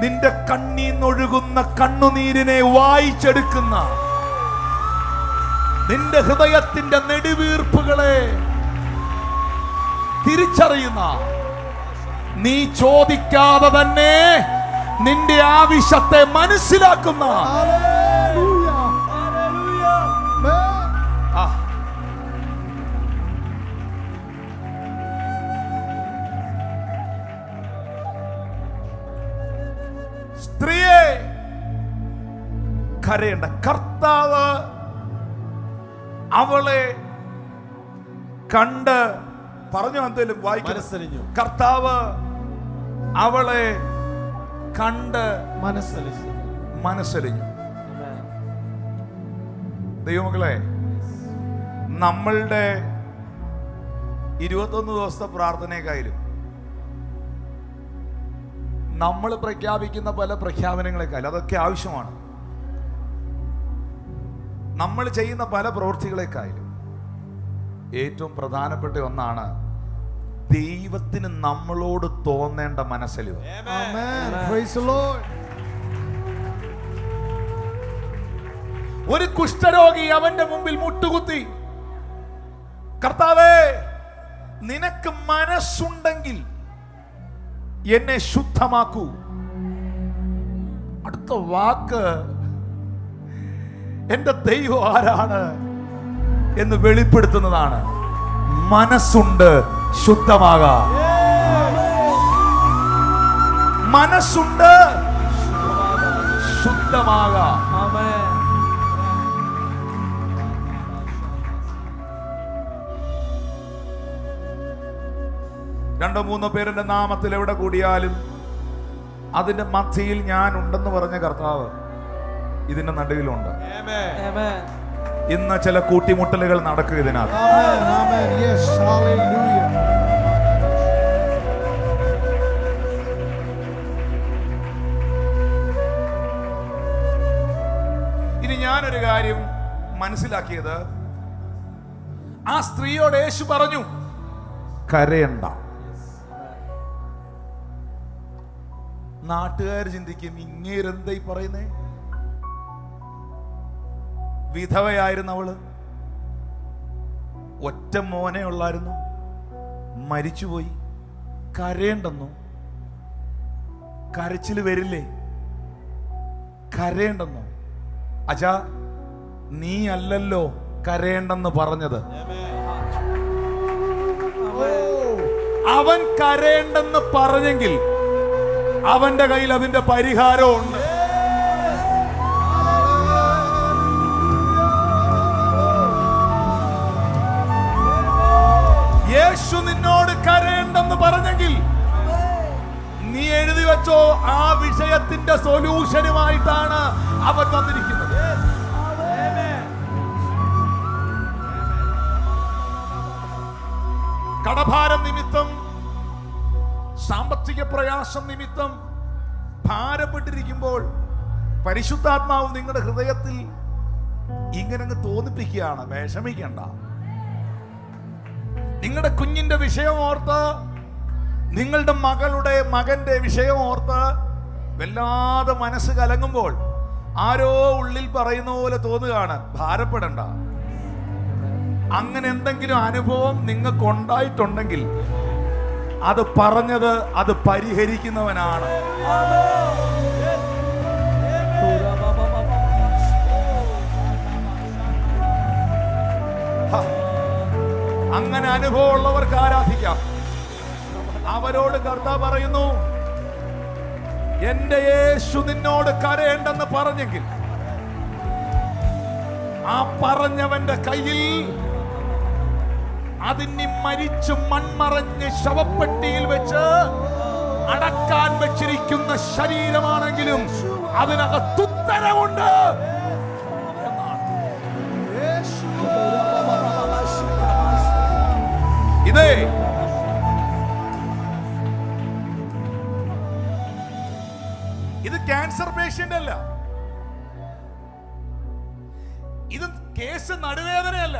നിന്റെ കണ്ണീന്നൊഴുകുന്ന കണ്ണുനീരിനെ വായിച്ചെടുക്കുന്ന, നിന്റെ ഹൃദയത്തിന്റെ നെടുവീർപ്പുകളെ തിരിച്ചറിയുന്ന, നീ ചോദിക്കാതെ തന്നെ നിന്റെ ആവശ്യത്തെ മനസ്സിലാക്കുന്ന Hallelujah. Amen. ആ, സ്ത്രീയെ കരയേണ്ട. കർത്താവ് അവളെ കണ്ട് പറഞ്ഞു. എന്തേലും വായിക്കണം. മനസ്സലിഞ്ഞു. കർത്താവ് അവളെ കണ്ട് മനസ്സലിഞ്ഞു. മനസ്സലിഞ്ഞു. ദൈവമക്കളെ, നമ്മളുടെ 21 ദിവസത്തെ പ്രാർത്ഥനയെക്കായാലും നമ്മൾ പ്രഖ്യാപിക്കുന്ന പല പ്രഖ്യാപനങ്ങളെക്കാളും അതൊക്കെ ആവശ്യമാണ്. നമ്മൾ ചെയ്യുന്ന പല പ്രവൃത്തികളെക്കായാലും ഏറ്റവും പ്രധാനപ്പെട്ട ഒന്നാണ് ദൈവത്തിന് നമ്മളോട് തോന്നേണ്ട മനസ്സലിവ്. Amen. Praise the Lord. ഒരു കുഷ്ഠരോഗി അവന്റെ മുമ്പിൽ മുട്ടുകുത്തി, കർത്താവേ, നിനക്ക് മനസ്സുണ്ടെങ്കിൽ എന്നെ ശുദ്ധമാക്കൂ. അടുത്ത വാക്ക് എന്റെ ദൈവം ആരാണ് എന്ന് വെളിപ്പെടുത്തുന്നതാണ്. മനസ്സുണ്ട്, ശുദ്ധമാകാം. മനസ്സുണ്ട്, ശുദ്ധമാകാം. ആമേൻ. രണ്ടോ മൂന്നോ പേരുടെ നാമത്തിൽ എവിടെ കൂടിയാലും അതിന്റെ മധ്യയിൽ ഞാൻ ഉണ്ടെന്ന് പറഞ്ഞ കർത്താവ് ഇതിന്റെ നടുവിലുണ്ട്. ആമേൻ. ഇന്ന് ചില കൂട്ടിമുട്ടലുകൾ നടക്കുക ഇതിനകത്ത്. Amen. Amen. Yes. Hallelujah. ഇനി ഞാനൊരു കാര്യം മനസ്സിലാക്കിയത്, ആ സ്ത്രീയോട് യേശു പറഞ്ഞു, കരയണ്ട. നാട്ടുകാർ ചിന്തിക്കും, ഇങ്ങേരെന്തായി പറയുന്നേ? വിധവയായിരുന്നു അവള്, ഒറ്റ മോനെ ഉള്ളായിരുന്നു, മരിച്ചുപോയി, കരയേണ്ടെന്നു. കരച്ചിൽ വരില്ലേ? കരയേണ്ടെന്നോ? അച്ഛാ, നീ അല്ലല്ലോ കരയേണ്ടെന്ന് പറഞ്ഞത്. അവൻ കരയേണ്ടെന്ന് പറഞ്ഞെങ്കിൽ അവന്റെ കയ്യിൽ അതിന്റെ പരിഹാരമുണ്ട്. യേശു നിന്നോട് കരയേണ്ടെന്ന് പറഞ്ഞെങ്കിൽ നീ എഴുതി വെച്ചോ, ആ വിഷയത്തിന്റെ സൊല്യൂഷനുമായിട്ടാണ് അവൻ വന്നിരിക്കുന്നത്. കടഭാരം നിമിത്തം, സാമ്പത്തിക പ്രയാസം നിമിത്തം ഭാരപ്പെട്ടിരിക്കുമ്പോൾ പരിശുദ്ധാത്മാവ് നിങ്ങളുടെ ഹൃദയത്തിൽ ഇങ്ങനെ തോന്നിപ്പിക്കുകയാണ്, വിഷമിക്കണ്ട. നിങ്ങളുടെ കുഞ്ഞിന്റെ വിഷയം ഓർത്ത്, നിങ്ങളുടെ മകന്റെ വിഷയം ഓർത്ത് വല്ലാതെ മനസ്സ് കലങ്ങുമ്പോൾ ആരോ ഉള്ളിൽ പറയുന്ന പോലെ തോന്നുകയാണ്, ഭാരപ്പെടണ്ട. അങ്ങനെ എന്തെങ്കിലും അനുഭവം നിങ്ങൾക്ക് ഉണ്ടായിട്ടുണ്ടെങ്കിൽ അത് പറഞ്ഞത് അത് പരിഹരിക്കുന്നവനാണ്. അങ്ങനെ അനുഭവമുള്ളവർക്ക് ആരാധിക്കാം. അവരോട് കർത്താവ് പറയുന്നു, എന്റെ യേശു നിന്നോട് കരയേണ്ടെന്ന് പറഞ്ഞെങ്കിൽ ആ പറഞ്ഞവന്റെ കയ്യിൽ അതിനി മരിച്ചു മൺമറഞ്ഞ് ശവപ്പെട്ടിയിൽ വെച്ച് അടക്കാൻ വെച്ചിരിക്കുന്ന ശരീരമാണെങ്കിലും അതിനകത്തുത്തരമുണ്ട് എന്നാണ്. ഇതേ ഇത് ക്യാൻസർ പേഷ്യന്റ് അല്ല, ഇത് കേസ് നടുവേദനയല്ല,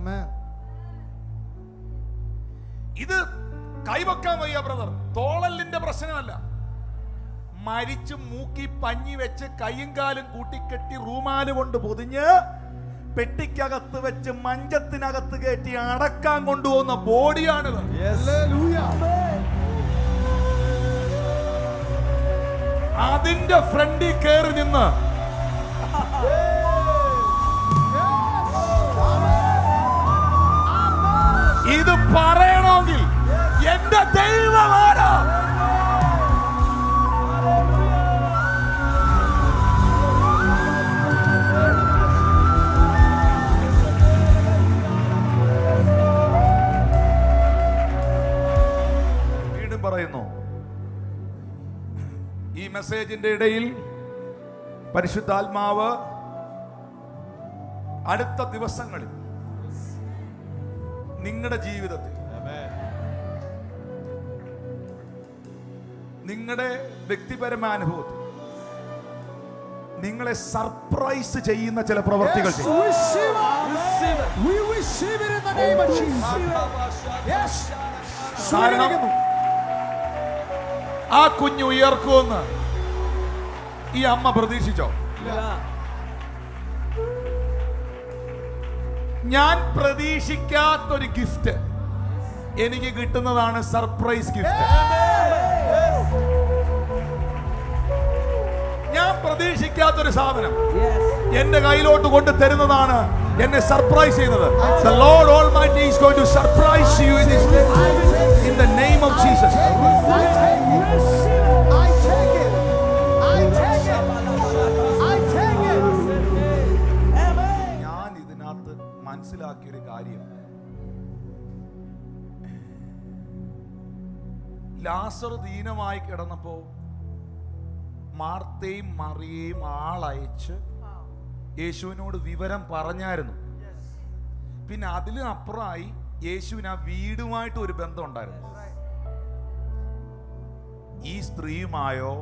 Amen. ഇത് കൈവക്കാൻ വയ്യ ബ്രദർ, തോളലിന്റെ പ്രശ്നമല്ല. മരിച്ചു മൂക്കി പഞ്ഞി വെച്ച് കൈയും കാലും കൂട്ടിക്കെട്ടി റൂമാല് കൊണ്ട് പൊതിഞ്ഞ് പെട്ടിക്കകത്ത് വെച്ച് മഞ്ചത്തിനകത്ത് കയറ്റി അടക്കാൻ കൊണ്ടുപോകുന്ന ബോഡിയാണിത്. Hallelujah. അതിന്റെ ഫ്രണ്ടിൽ കയറി നിന്ന് ഇത് പറയണമെങ്കിൽ എന്റെ ദൈവമാരാ. വീണ്ടും പറയുന്നു, ഈ മെസ്സേജിന്റെ ഇടയിൽ പരിശുദ്ധാത്മാവ് അടുത്ത ദിവസങ്ങളിൽ നിങ്ങളുടെ ജീവിതത്തിൽ, നിങ്ങളുടെ വ്യക്തിപരമായ അനുഭവത്തിൽ നിങ്ങളെ സർപ്രൈസ് ചെയ്യുന്ന ചില പ്രവൃത്തികൾ Yes, ചെയ്യും. receive it. We receive it in the name of Jesus. Yes. കാരണം ആ കുഞ്ഞ് ഉയർക്കുമെന്ന് ഈ അമ്മ പ്രതീക്ഷിച്ചോ? ഇല്ല. ഞാൻ പ്രതീക്ഷിക്കാത്തൊരു ഗിഫ്റ്റ് എനിക്ക് കിട്ടുന്നതാണ് സർപ്രൈസ് ഗിഫ്റ്റ്. ഞാൻ പ്രതീക്ഷിക്കാത്തൊരു സാധനം എന്റെ കയ്യിലോട്ട് കൊണ്ട് തരുന്നതാണ് എന്നെ സർപ്രൈസ് ചെയ്യുന്നത്. The Lord Almighty is going to surprise you in this day. In the name of Jesus. ഞാൻ ഇതിനകത്ത് മനസ്സിലാക്കിയൊരു കാര്യം, ലാസർ ദീനമായി കിടന്നപ്പോ മാർത്തയും മറിയയും ആളയച്ച് യേശുവിനോട് വിവരം പറഞ്ഞായിരുന്നു. പിന്നെ അതിലും അപ്പുറമായി യേശുവിന് ആ വീടുമായിട്ട് ഒരു ബന്ധം ഉണ്ടായിരുന്നു. ഈ സ്ത്രീയുമായോ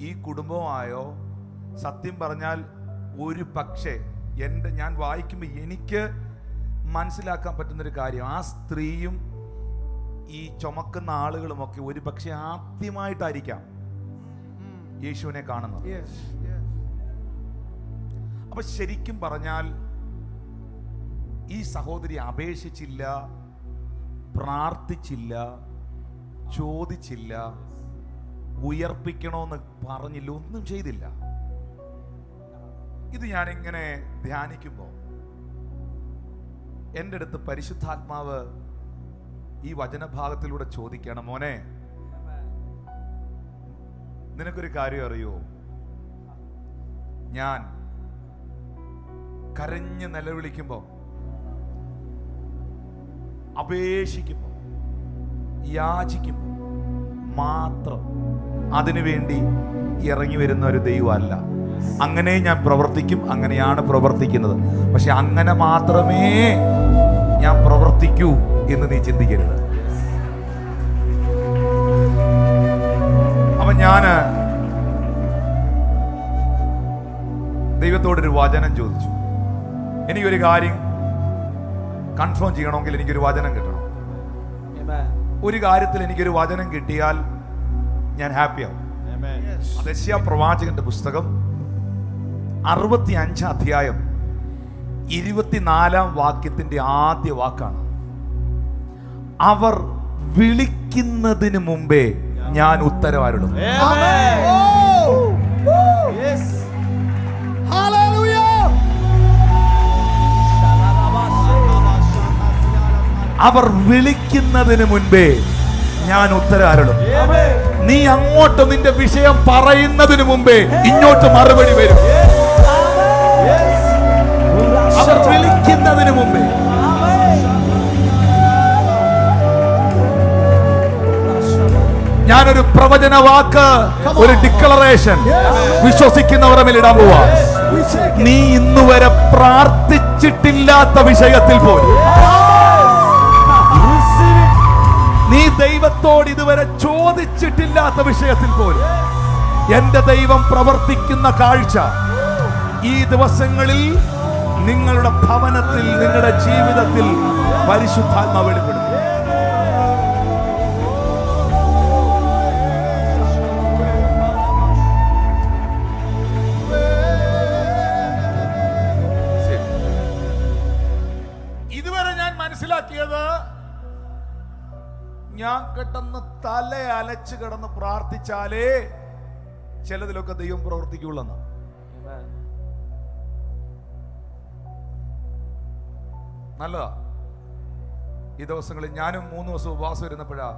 ഈ കുടുംബമായോ സത്യം പറഞ്ഞാൽ ഒരു പക്ഷേ ഞാൻ വായിക്കുമ്പോൾ എനിക്ക് മനസ്സിലാക്കാൻ പറ്റുന്നൊരു കാര്യം, ആ സ്ത്രീയും ഈ ചുമക്കുന്ന ആളുകളുമൊക്കെ ഒരു പക്ഷെ ആദ്യമായിട്ടായിരിക്കാം യേശുവിനെ കാണുന്നത്. അപ്പൊ ശരിക്കും പറഞ്ഞാൽ ഈ സഹോദരി അപേക്ഷിച്ചില്ല, പ്രാർത്ഥിച്ചില്ല, ചോദിച്ചില്ല, ഉയർപ്പിക്കണമെന്ന് പറഞ്ഞില്ല, ഒന്നും ചെയ്തില്ല. ഇത് ഞാനിങ്ങനെ ധ്യാനിക്കുമ്പോൾ എൻ്റെ അടുത്ത് പരിശുദ്ധാത്മാവ് ഈ വചനഭാഗത്തിലൂടെ ചോദിക്കണം, മോനെ നിനക്കൊരു കാര്യം അറിയോ? ഞാൻ കരഞ്ഞ് നിലവിളിക്കുമ്പോൾ, അപേക്ഷിക്കുമ്പോൾ, യാചിക്കുമ്പോൾ മാത്രം അതിനുവേണ്ടി ഇറങ്ങി വരുന്ന ഒരു ദൈവമല്ല. അങ്ങനെ ഞാൻ പ്രവർത്തിക്കും, അങ്ങനെയാണ് പ്രവർത്തിക്കുന്നത്. പക്ഷെ അങ്ങനെ മാത്രമേ ഞാൻ പ്രവർത്തിക്കൂ എന്ന് നീ ചിന്തിക്കരുത്. അപ്പൊ ഞാന് ദൈവത്തോടൊരു വചനം ചോദിച്ചു. എനിക്കൊരു കാര്യം കൺഫേം ചെയ്യണമെങ്കിൽ എനിക്കൊരു വചനം കിട്ടണം. ഒരു കാര്യത്തിൽ എനിക്കൊരു വചനം കിട്ടിയാൽ ഞാൻ ഹാപ്പിയാവും. യെശയ്യാ പ്രവാചകന്റെ പുസ്തകം 65 അധ്യായം 24 വാക്യത്തിന്റെ ആദ്യ വാക്കാണ്, അവർ വിളിക്കുന്നതിന് മുമ്പേ ഞാൻ ഉത്തരവാരുള്ളൂ. അവർ വിളിക്കുന്നതിന് മുൻപേ ഞാൻ ഉത്തരവാരുള്ളൂ. നീ അങ്ങോട്ട് നിന്റെ വിഷയം പറയുന്നതിന് മുമ്പേ ഇങ്ങോട്ട് മറുപടി വരും. അവർ വിളിക്കുന്നതിന് മുമ്പേ. ഞാനൊരു പ്രവചന വാക്ക്, ഒരു ഡിക്ലറേഷൻ വിശ്വസിക്കുന്നവരുടെ മേൽ ഇടാൻ പോവാ. നീ ഇന്നുവരെ പ്രാർത്ഥിച്ചിട്ടില്ലാത്ത വിഷയത്തിൽ പോലും, നീ ദൈവത്തോട് ഇതുവരെ ചോദിച്ചിട്ടില്ലാത്ത വിഷയത്തിൽ പോലും എന്റെ ദൈവം പ്രവർത്തിക്കുന്ന കാഴ്ച ഈ ദിവസങ്ങളിൽ നിങ്ങളുടെ ഭവനത്തിൽ, നിങ്ങളുടെ ജീവിതത്തിൽ പരിശുദ്ധാത്മാവ് വെളിപ്പെടും. ഇതുവരെ ഞാൻ മനസ്സിലാക്കിയത്, ഞാൻ കിടന്ന് തല അലച്ച് കിടന്ന് പ്രാർത്ഥിച്ചാലേ ചിലതിലൊക്കെ ദൈവം പ്രവർത്തിക്കുള്ളെന്ന്. നല്ലതാ. ഈ ദിവസങ്ങളിൽ ഞാനും 3 ദിവസം ഉപവാസം ഇരുന്നപ്പോഴാ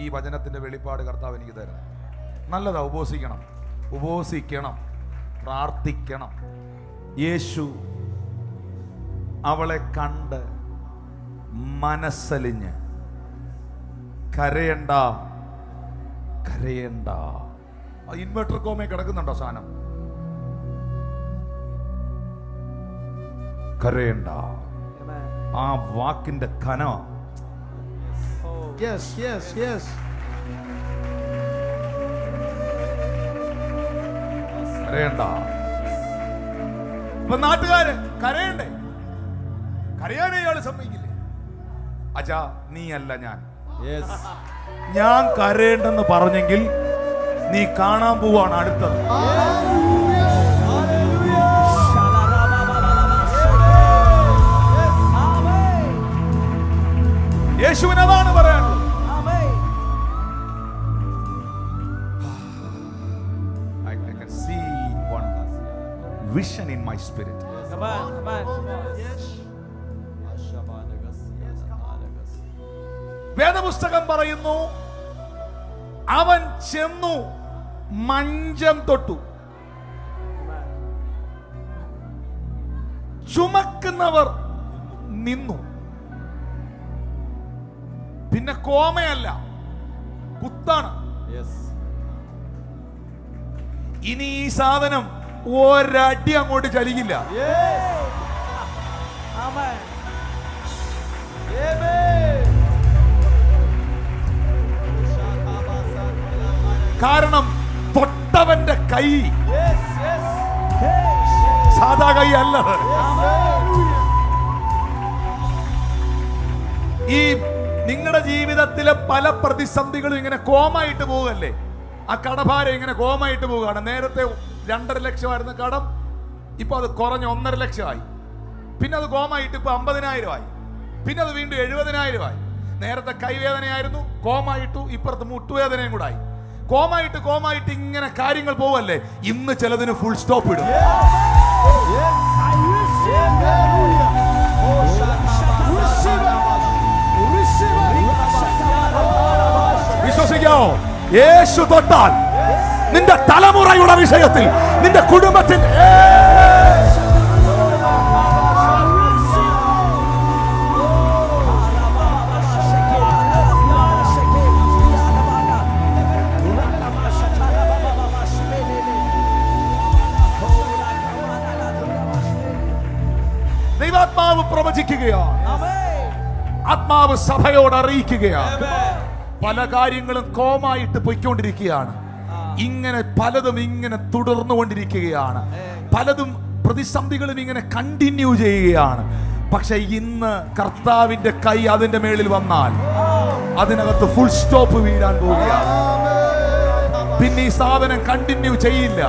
ഈ വചനത്തിന്റെ വെളിപ്പാട് കർത്താവ് എനിക്ക് തരുന്നത്. നല്ലതാ, ഉപവസിക്കണം, പ്രാർത്ഥിക്കണം. യേശു അവളെ കണ്ട് മനസ്സലിഞ്ഞ് കരയണ്ട. ഇൻവെർട്ടർ കോമേ കിടക്കുന്നുണ്ടോ സാധനം? കരയണ്ട. ആ വാക്കിന്റെ ഖനം. കരയണ്ട. ഇപ്പൊ നാട്ടുകാര് കരയണ്ടേ? കരയാനേ ഇയാള് സമ്മതിക്കില്ലേ? അച്ഛാ, നീ അല്ല ഞാൻ കരയേണ്ടെന്ന് പറഞ്ഞെങ്കിൽ നീ കാണാൻ പോവാണ് അടുത്തത്. യേശുവിന് അതാണ് പറയാനുള്ളത്. Amen. I can see one vision in my spirit. Amen. Amen. വേദപുസ്തകം പറയുന്നു, അവൻ ചെന്നു മഞ്ചം തൊട്ടു. ചുമക്കുന്നവർ നിന്നു. പിന്നെ കോമയല്ല, കുത്താണ്. ഇനി ഈ സാധനം ഒരടി അങ്ങോട്ട് ചലിക്കില്ല. Amen. കാരണം തൊട്ടവന്റെ കൈ സാധാ കൈ അല്ല. ഈ നിങ്ങളുടെ ജീവിതത്തിലെ പല പ്രതിസന്ധികളും ഇങ്ങനെ കോമായിട്ട് പോവുകയല്ലേ? ആ കടഭാരം ഇങ്ങനെ കോമായിട്ട് പോവുകയാണ്. നേരത്തെ 2.5 ലക്ഷമായിരുന്ന കടം ഇപ്പൊ അത് കുറഞ്ഞ് 1.5 ലക്ഷമായി. പിന്നെ അത് കോമായിട്ട് ഇപ്പൊ 50,000 ആയി. പിന്നെ അത് വീണ്ടും 70,000 ആയി. നേരത്തെ കൈവേദനയായിരുന്നു, കോമായിട്ടു, ഇപ്പുറത്ത് മുട്ടുവേദനയും കൂടെ ആയി. കോമായിട്ട് ഇങ്ങനെ കാര്യങ്ങൾ പോവല്ലേ. ഇന്ന് ചിലതിന് ഫുൾ സ്റ്റോപ്പ് ഇടും. വിശ്വസിക്കാമോ? യേശു തൊട്ടാൽ നിന്റെ തലമുറയുടെ വിഷയത്തിൽ, നിന്റെ കുടുംബത്തിന്റെ ദൈവാത്മാവ് പ്രവചിക്കുകയാണ്. ആത്മാവ് സഭയോട് അറിയിക്കുകയാണ്. പല കാര്യങ്ങളും കോമായിട്ട് പൊയ്ക്കൊണ്ടിരിക്കുകയാണ്. ഇങ്ങനെ പലതും ഇങ്ങനെ തുടർന്നുകൊണ്ടിരിക്കുകയാണ്. പലതും പ്രതിസന്ധികളും ഇങ്ങനെ കണ്ടിന്യൂ ചെയ്യുകയാണ്. പക്ഷെ ഇന്ന് കർത്താവിന്റെ കൈ അതിന്റെ മേളിൽ വന്നാൽ അതിനകത്ത് ഫുൾ സ്റ്റോപ്പ് വീഴാൻ പോവുകയാണ്. പിന്നെ ഈ സാധനം കണ്ടിന്യൂ ചെയ്യില്ല.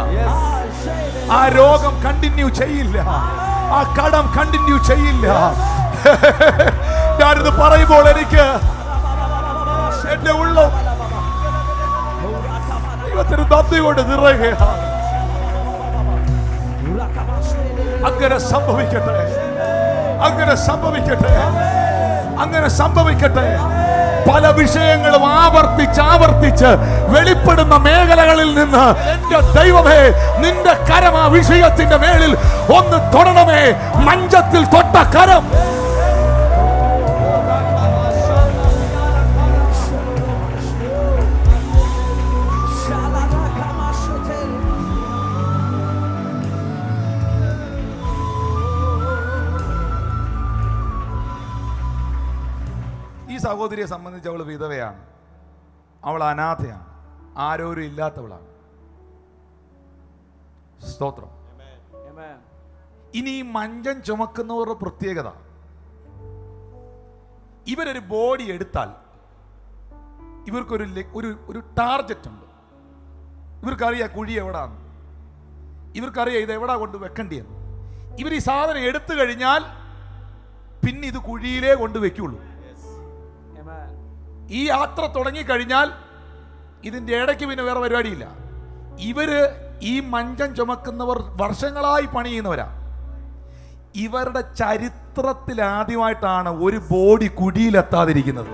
ആ രോഗം കണ്ടിന്യൂ ചെയ്യില്ല. ആ കടം കണ്ടിന്യൂ ചെയ്യില്ല. ഞാനിത് പറയുമ്പോൾ എനിക്ക് എന്റെ ഉള്ളം ദൈവത്തിന് നന്ദി കൊണ്ട് നിറയുകയാണ്. അങ്ങനെ സംഭവിക്കട്ടെ, അങ്ങനെ സംഭവിക്കട്ടെ, അങ്ങനെ സംഭവിക്കട്ടെ. പല വിഷയങ്ങളും ആവർത്തിച്ച് വെളിപ്പെടുന്ന മേഖലകളിൽ നിന്ന് എന്റെ ദൈവമേ, നിന്റെ കരം ആ വിഷയത്തിന്റെ മേളിൽ ഒന്ന് തൊടണമേ. മഞ്ചത്തിൽ തൊട്ട കരം സഹോദരിയെ സംബന്ധിച്ച് അവൾ വിധവയാണ്. അവൾ അനാഥയാണ്. ആരോരും ഇല്ലാത്തവളാണ്. സ്തോത്രം. ഇനി ഈ മഞ്ചം ചുമക്കുന്നവരുടെ പ്രത്യേകത, ഇവരൊരു ബോഡി എടുത്താൽ ഇവർക്കൊരു ഒരു ടാർഗറ്റ് ഉണ്ട്. ഇവർക്കറിയാം കുഴി എവിടാന്ന്, ഇവർക്കറിയാം ഇത് എവിടാ കൊണ്ട് വെക്കേണ്ടിയെന്ന്. ഇവർ ഈ സാധനം എടുത്തു കഴിഞ്ഞാൽ പിന്നെ ഇത് കുഴിയിലേ കൊണ്ട് വെക്കുള്ളൂ. ഈ യാത്ര തുടങ്ങിക്കഴിഞ്ഞാൽ ഇതിന്റെ ഇടയ്ക്ക് പിന്നെ വേറെ പരിപാടിയില്ല. ഇവര് ഈ മഞ്ചം ചുമക്കുന്നവർ വർഷങ്ങളായി പണി ചെയ്യുന്നവരാ. ഇവരുടെ ചരിത്രത്തിൽ ആദ്യമായിട്ടാണ് ഒരു ബോഡി കുഴിയിലെത്താതിരിക്കുന്നത്.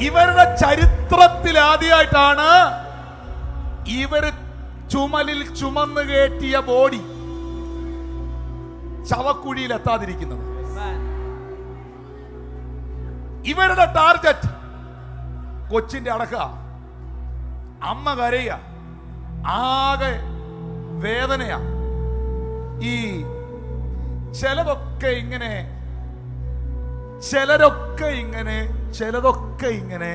ഇവരുടെ ചരിത്രത്തിൽ ആദ്യമായിട്ടാണ് ഇവര് ചുമലിൽ ചുമന്നു കയറ്റിയ ബോഡി ശവക്കുഴിയിൽ എത്താതിരിക്കുന്നത്. ഇവരുടെ ടാർഗറ്റ് കൊച്ചിന്റെ അടക്ക, അമ്മ കരയ, ആകെ വേദനയാ. ഈ ചിലതൊക്കെ ഇങ്ങനെ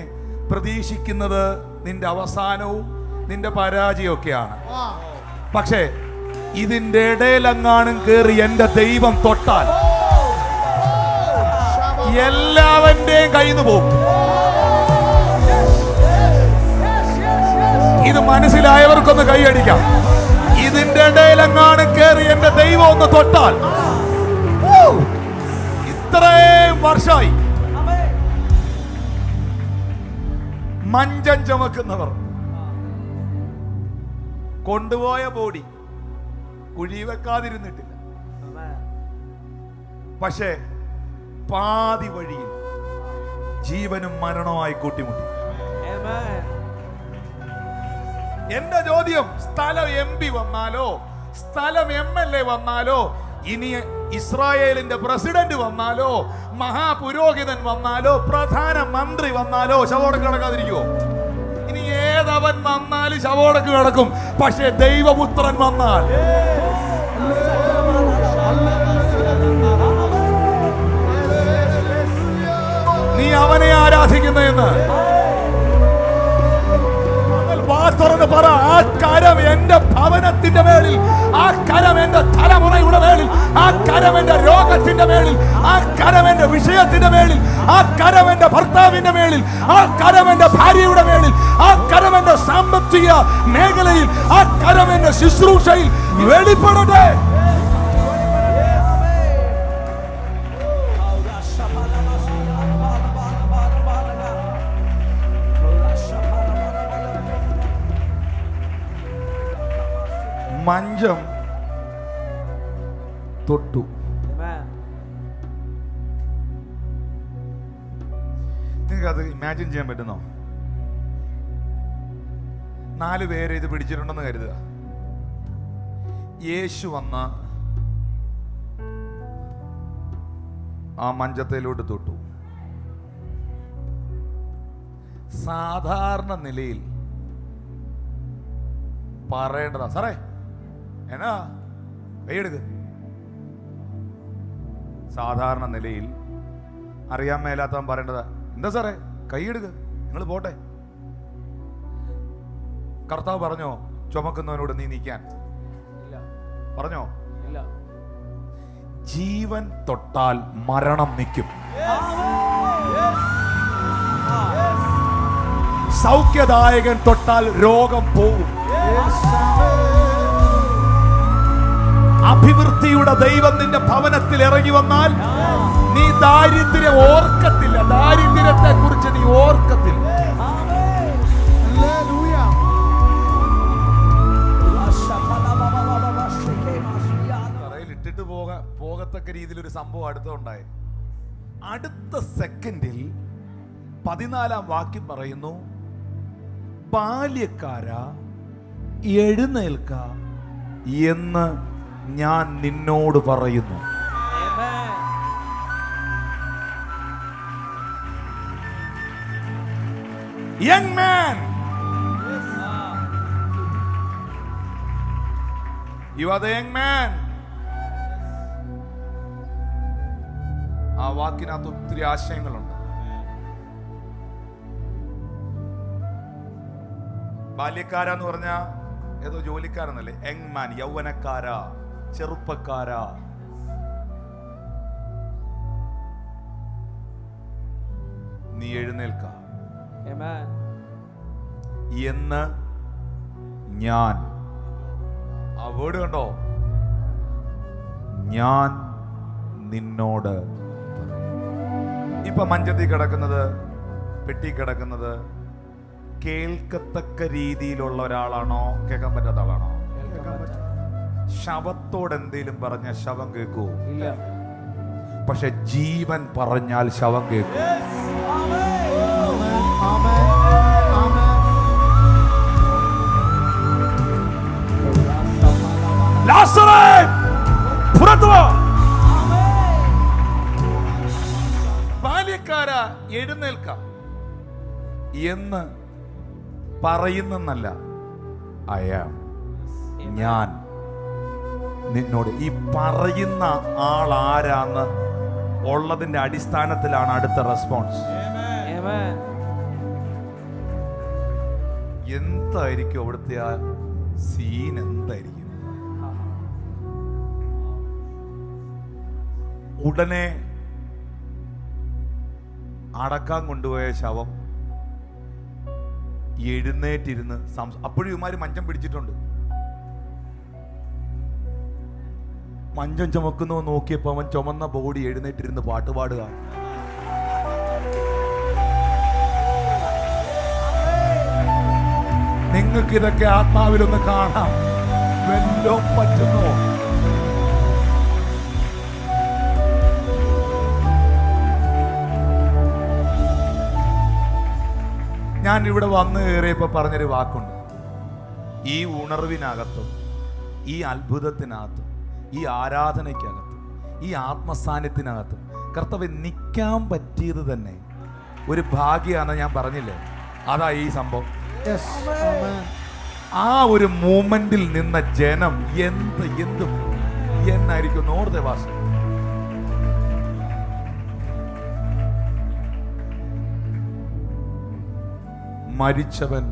പ്രതീക്ഷിക്കുന്നത് നിന്റെ അവസാനവും നിന്റെ പരാജയമൊക്കെയാണ്. പക്ഷേ ഇതിന്റെ ഇടയിലെങ്ങാനും കയറി എന്റെ ദൈവം തൊട്ടാൽ എല്ലാവന്റെയും കയ്യിൽ നിന്ന് പോകും. ഇത് മനസ്സിലായവർക്കൊന്ന് കൈയടിക്കാം. ഇതിന്റെ ഇടയിലെങ്ങാനും കയറി എന്റെ ദൈവം ഒന്ന് തൊട്ടാൽ, ഇത്രയും വർഷമായി മഞ്ചം ചുമക്കുന്നവർ കൊണ്ടുപോയ ബോഡി കുഴി വെക്കാതിരുന്നിട്ടില്ല. പക്ഷേ പാതി വഴിയിൽ ജീവനും മരണവുമായി കൂട്ടിമുട്ടി. എന്റെ ചോദ്യം, സ്ഥലം MP വന്നാലോ, സ്ഥലം MLA വന്നാലോ, ഇനി ഇസ്രായേലിന്റെ പ്രസിഡന്റ് വന്നാലോ, മഹാപുരോഹിതൻ വന്നാലോ, പ്രധാനമന്ത്രി വന്നാലോ ശവോടക്ക് കിടക്കാതിരിക്കുവോ? ഇനി ഏതവൻ വന്നാലും ശവോടക്ക് കിടക്കും. പക്ഷേ ദൈവപുത്രൻ വന്നാൽ, നീ അവനെ ആരാധിക്കുന്നതെന്ന് തുറന്ന് പറ. ആ കരം എന്റെ ഭവനത്തിന്റെ മേളിൽ, ആ കരം എന്റെ തലമുറയുടെ മേളിൽ, ആ കരം എന്റെ രോഗത്തിന്റെ മേളിൽ, ആ കരം എന്റെ വിഷയത്തിന്റെ മേളിൽ, ആ കരം എന്റെ ഭർത്താവിന്റെ മേളിൽ, ആ കരം എന്റെ ഭാര്യയുടെ മേളിൽ, ആ കരം എന്റെ സാമ്പത്തിക മേഖലയിൽ, ആ കരം എന്റെ ശുശ്രൂഷയിൽ വെളിപ്പെടട്ടെ. മഞ്ചം തൊട്ടു. നിങ്ങൾക്ക് അത് ഇമാജിൻ ചെയ്യാൻ പറ്റുന്നോ? 4 പേര് ഇത് പിടിച്ചിട്ടുണ്ടെന്ന് കരുതുക. യേശു വന്ന ആ മഞ്ചത്തിലോട്ട് തൊട്ടു. സാധാരണ നിലയിൽ പറയേണ്ടതാ, സാറേ എന്നാ കൈയെടുക്ക്. സാധാരണ നിലയിൽ അറിയാൻ മേലാത്തവൻ പറയേണ്ടതാ, എന്താ സാറേ കൈയെടുക്ക്, നിങ്ങൾ പോട്ടെ. കർത്താവ് പറഞ്ഞോ ചുമക്കുന്നവനോട് നീ നീക്കാൻ? പറഞ്ഞോ? ജീവൻ തൊട്ടാൽ മരണം നിൽക്കും. സൗഖ്യദായകൻ തൊട്ടാൽ രോഗം പോകും. അഭിവൃദ്ധിയുടെ ദൈവം നിന്റെ ഭവനത്തിൽ ഇറങ്ങി വന്നാൽ നീ ദാരിദ്ര്യം ഓർക്കത്തില്ല. ദാരിദ്ര്യത്തെ കുറിച്ച് നീ ഓർക്കത്തില്ല. ഇട്ടിട്ട് പോകത്തക്ക രീതിയിൽ ഒരു സംഭവം അടുത്തുണ്ടായി. അടുത്ത സെക്കൻഡിൽ 14-ാം വാക്യം പറയുന്നു, ബാല്യക്കാരാ എഴുന്നേൽക്ക എന്ന് ഞാൻ നിന്നോട് പറയുന്നു. Young man, you are the young man. ആ വാക്കിനകത്ത് ഒത്തിരി ആശയങ്ങളുണ്ട്. ബാല്യക്കാരെന്ന് പറഞ്ഞ ഏതോ ജോലിക്കാരെന്നല്ലേ. യങ് മാൻ, യൗവനക്കാരാ, ചെറുപ്പക്കാരാ. നീ എഴുന്നേൽക്ക എന്ന് ഞാൻ, ആ വേർഡ് കണ്ടോ, ഞാൻ നിന്നോട്. ഇപ്പൊ മഞ്ചത്തിൽ കിടക്കുന്നത്, പെട്ടി കിടക്കുന്നത് കേൾക്കത്തക്ക രീതിയിലുള്ള ഒരാളാണോ, കേൾക്കാൻ പറ്റാത്ത ആളാണോ? ശവത്തോട് എന്തേലും പറഞ്ഞ ശവം കേൾക്കൂ? പക്ഷെ ജീവൻ പറഞ്ഞാൽ ശവം കേൾക്കും. ബാല്യക്കാരാ എഴുന്നേൽക്ക എന്ന് പറയുന്നല്ല, ഞാൻ നിന്നോട്. ഈ പറയുന്ന ആൾ ആരാന്ന് ഉള്ളതിന്റെ അടിസ്ഥാനത്തിലാണ് അടുത്ത റെസ്പോൺസ്. എന്തായിരിക്കും അവിടുത്തെ ആ സീൻ? എന്തായിരിക്കും? ഉടനെ അടക്കാൻ കൊണ്ടുപോയ ശവം എഴുന്നേറ്റിരുന്ന് അപ്പോഴും ഇവന്മാര് മഞ്ചം പിടിച്ചിട്ടുണ്ട്. മഞ്ചം ചുമക്കുന്നു നോക്കിയപ്പോ അവൻ ചുമന്ന ബോഡി എഴുന്നേറ്റിരുന്ന് പാട്ട് പാടുക. നിങ്ങൾക്ക് ഇതൊക്കെ ആത്മാവിലൊന്ന് കാണാം. വല്ലോ പറ്റുന്നു. ഞാൻ ഇവിടെ വന്നു കയറിയപ്പോ പറഞ്ഞൊരു വാക്കുണ്ട്. ഈ ഉണർവിനകത്തും ഈ അത്ഭുതത്തിനകത്തും ഈ ആരാധനയ്ക്കകത്തും ഈ ആത്മസാന്നിധ്യത്തിനകത്തും കർത്താവ് നിൽക്കാൻ പറ്റിയത് തന്നെ ഒരു ഭാഗ്യമാണെന്ന് ഞാൻ പറഞ്ഞില്ലേ, അതാ ഈ സംഭവം. Yes. Amen. ആ ഒരു മൂമെന്റിൽ നിന്ന ജനം എന്ത് എന്നായിരിക്കും ഓർത്തെ ഭാഷ. മരിച്ചവൻ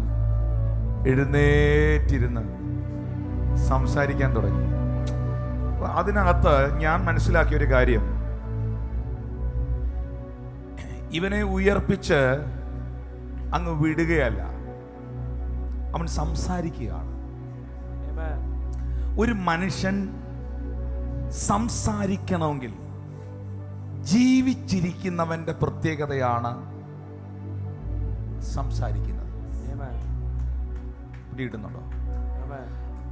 എഴുന്നേറ്റിരുന്ന് സംസാരിക്കാൻ തുടങ്ങി. അതിനകത്ത് ഞാൻ മനസ്സിലാക്കിയ ഒരു കാര്യം, ഇവനെ ഉയർപ്പിച്ച് അങ്ങ് വിടുകയല്ല, അവൻ സംസാരിക്കുകയാണ്. Amen. ഒരു മനുഷ്യൻ സംസാരിക്കണമെങ്കിൽ ജീവിച്ചിരിക്കുന്നവന്റെ പ്രത്യേകതയാണ് സംസാരിക്കുന്നത്. Amen. പിടികിട്ടുന്നുണ്ടോ? Amen.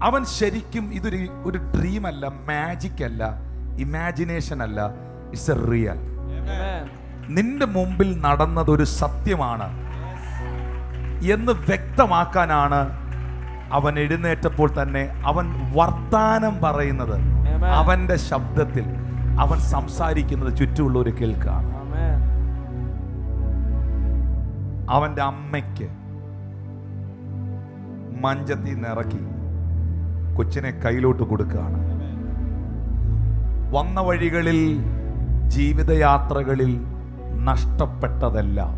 അവൻ ശരിക്കും ഒരു ഡ്രീം അല്ല, മാജിക് അല്ല, ഇമാജിനേഷൻ അല്ല, ഇറ്റ്സ് എ റിയൽ. Amen. നിന്റെ മുമ്പിൽ നടന്നത് ഒരു സത്യമാണ് എന്ന് വ്യക്തമാക്കാനാണ് അവൻ എഴുന്നേറ്റപ്പോൾ തന്നെ അവൻ വർത്താനം പറയുന്നത്. Amen. അവന്റെ ശബ്ദത്തിൽ അവൻ സംസാരിക്കുന്നത് ചുറ്റുമുള്ളവർ കേൾക്കുകയാണ്. Amen. അവന്റെ അമ്മയ്ക്ക് മഞ്ചത്തിൽ നിറക്കി കൊച്ചിനെ കയ്യിലോട്ട് കൊടുക്കുകയാണ്. വന്ന വഴികളിൽ ജീവിതയാത്രകളിൽ നഷ്ടപ്പെട്ടതെല്ലാം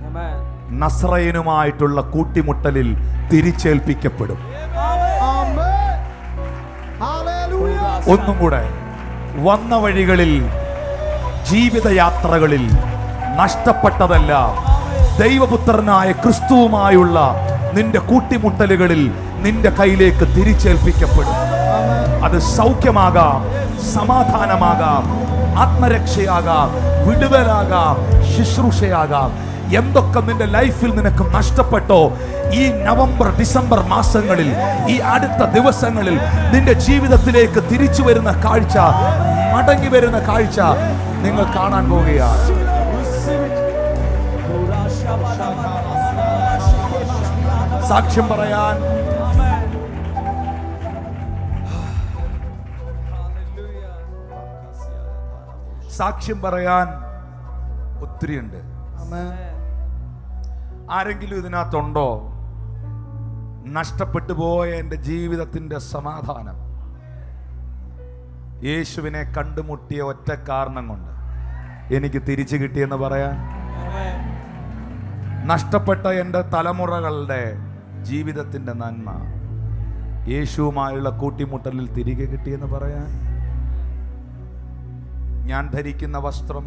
Amen. നസ്രയനുമായിട്ടുള്ള കൂട്ടിമുട്ടലിൽ തിരിച്ചേൽപ്പിക്കപ്പെടും. Amen. Hallelujah. ഒന്നും കൂടെ, വന്ന വഴികളിൽ ജീവിതയാത്രകളിൽ നഷ്ടപ്പെട്ടതെല്ലാം ദൈവപുത്രനായ ക്രിസ്തുവുമായുള്ള നിന്റെ കൂട്ടിമുട്ടലുകളിൽ നിന്റെ കയ്യിലേക്ക് തിരിച്ചേൽപ്പിക്കപ്പെടും. അത് സൗഖ്യമാകാം, സമാധാനമാകാം, ആത്മരക്ഷയാകാം, വിടുതലാകാം, ശുശ്രൂഷയാകാം. എന്തൊക്കെ നിന്റെ ലൈഫിൽ നിനക്ക് നഷ്ടപ്പെട്ടോ, ഈ നവംബർ ഡിസംബർ മാസങ്ങളിൽ, ഈ അടുത്ത ദിവസങ്ങളിൽ നിന്റെ ജീവിതത്തിലേക്ക് തിരിച്ചു വരുന്ന കാഴ്ച, മടങ്ങി വരുന്ന കാഴ്ച നിങ്ങൾ കാണാൻ പോവുകയാണ്. സാക്ഷ്യം പറയാൻ സാക്ഷ്യം പറയാൻ ഒത്തിരിയുണ്ട്. Amen. ആരെങ്കിലും ഇതിനകത്തുണ്ടോ നഷ്ടപ്പെട്ടു പോയ എൻ്റെ ജീവിതത്തിന്റെ സമാധാനം യേശുവിനെ കണ്ടുമുട്ടിയ ഒറ്റ കാരണം കൊണ്ട് എനിക്ക് തിരിച്ചു കിട്ടിയെന്ന് പറയാൻ? Amen. നഷ്ടപ്പെട്ട എൻ്റെ തലമുറകളുടെ ജീവിതത്തിന്റെ നന്മ യേശുവുമായുള്ള കൂട്ടിമുട്ടലിൽ തിരികെ കിട്ടിയെന്ന് പറയാൻ? ഞാൻ ധരിക്കുന്ന വസ്ത്രം,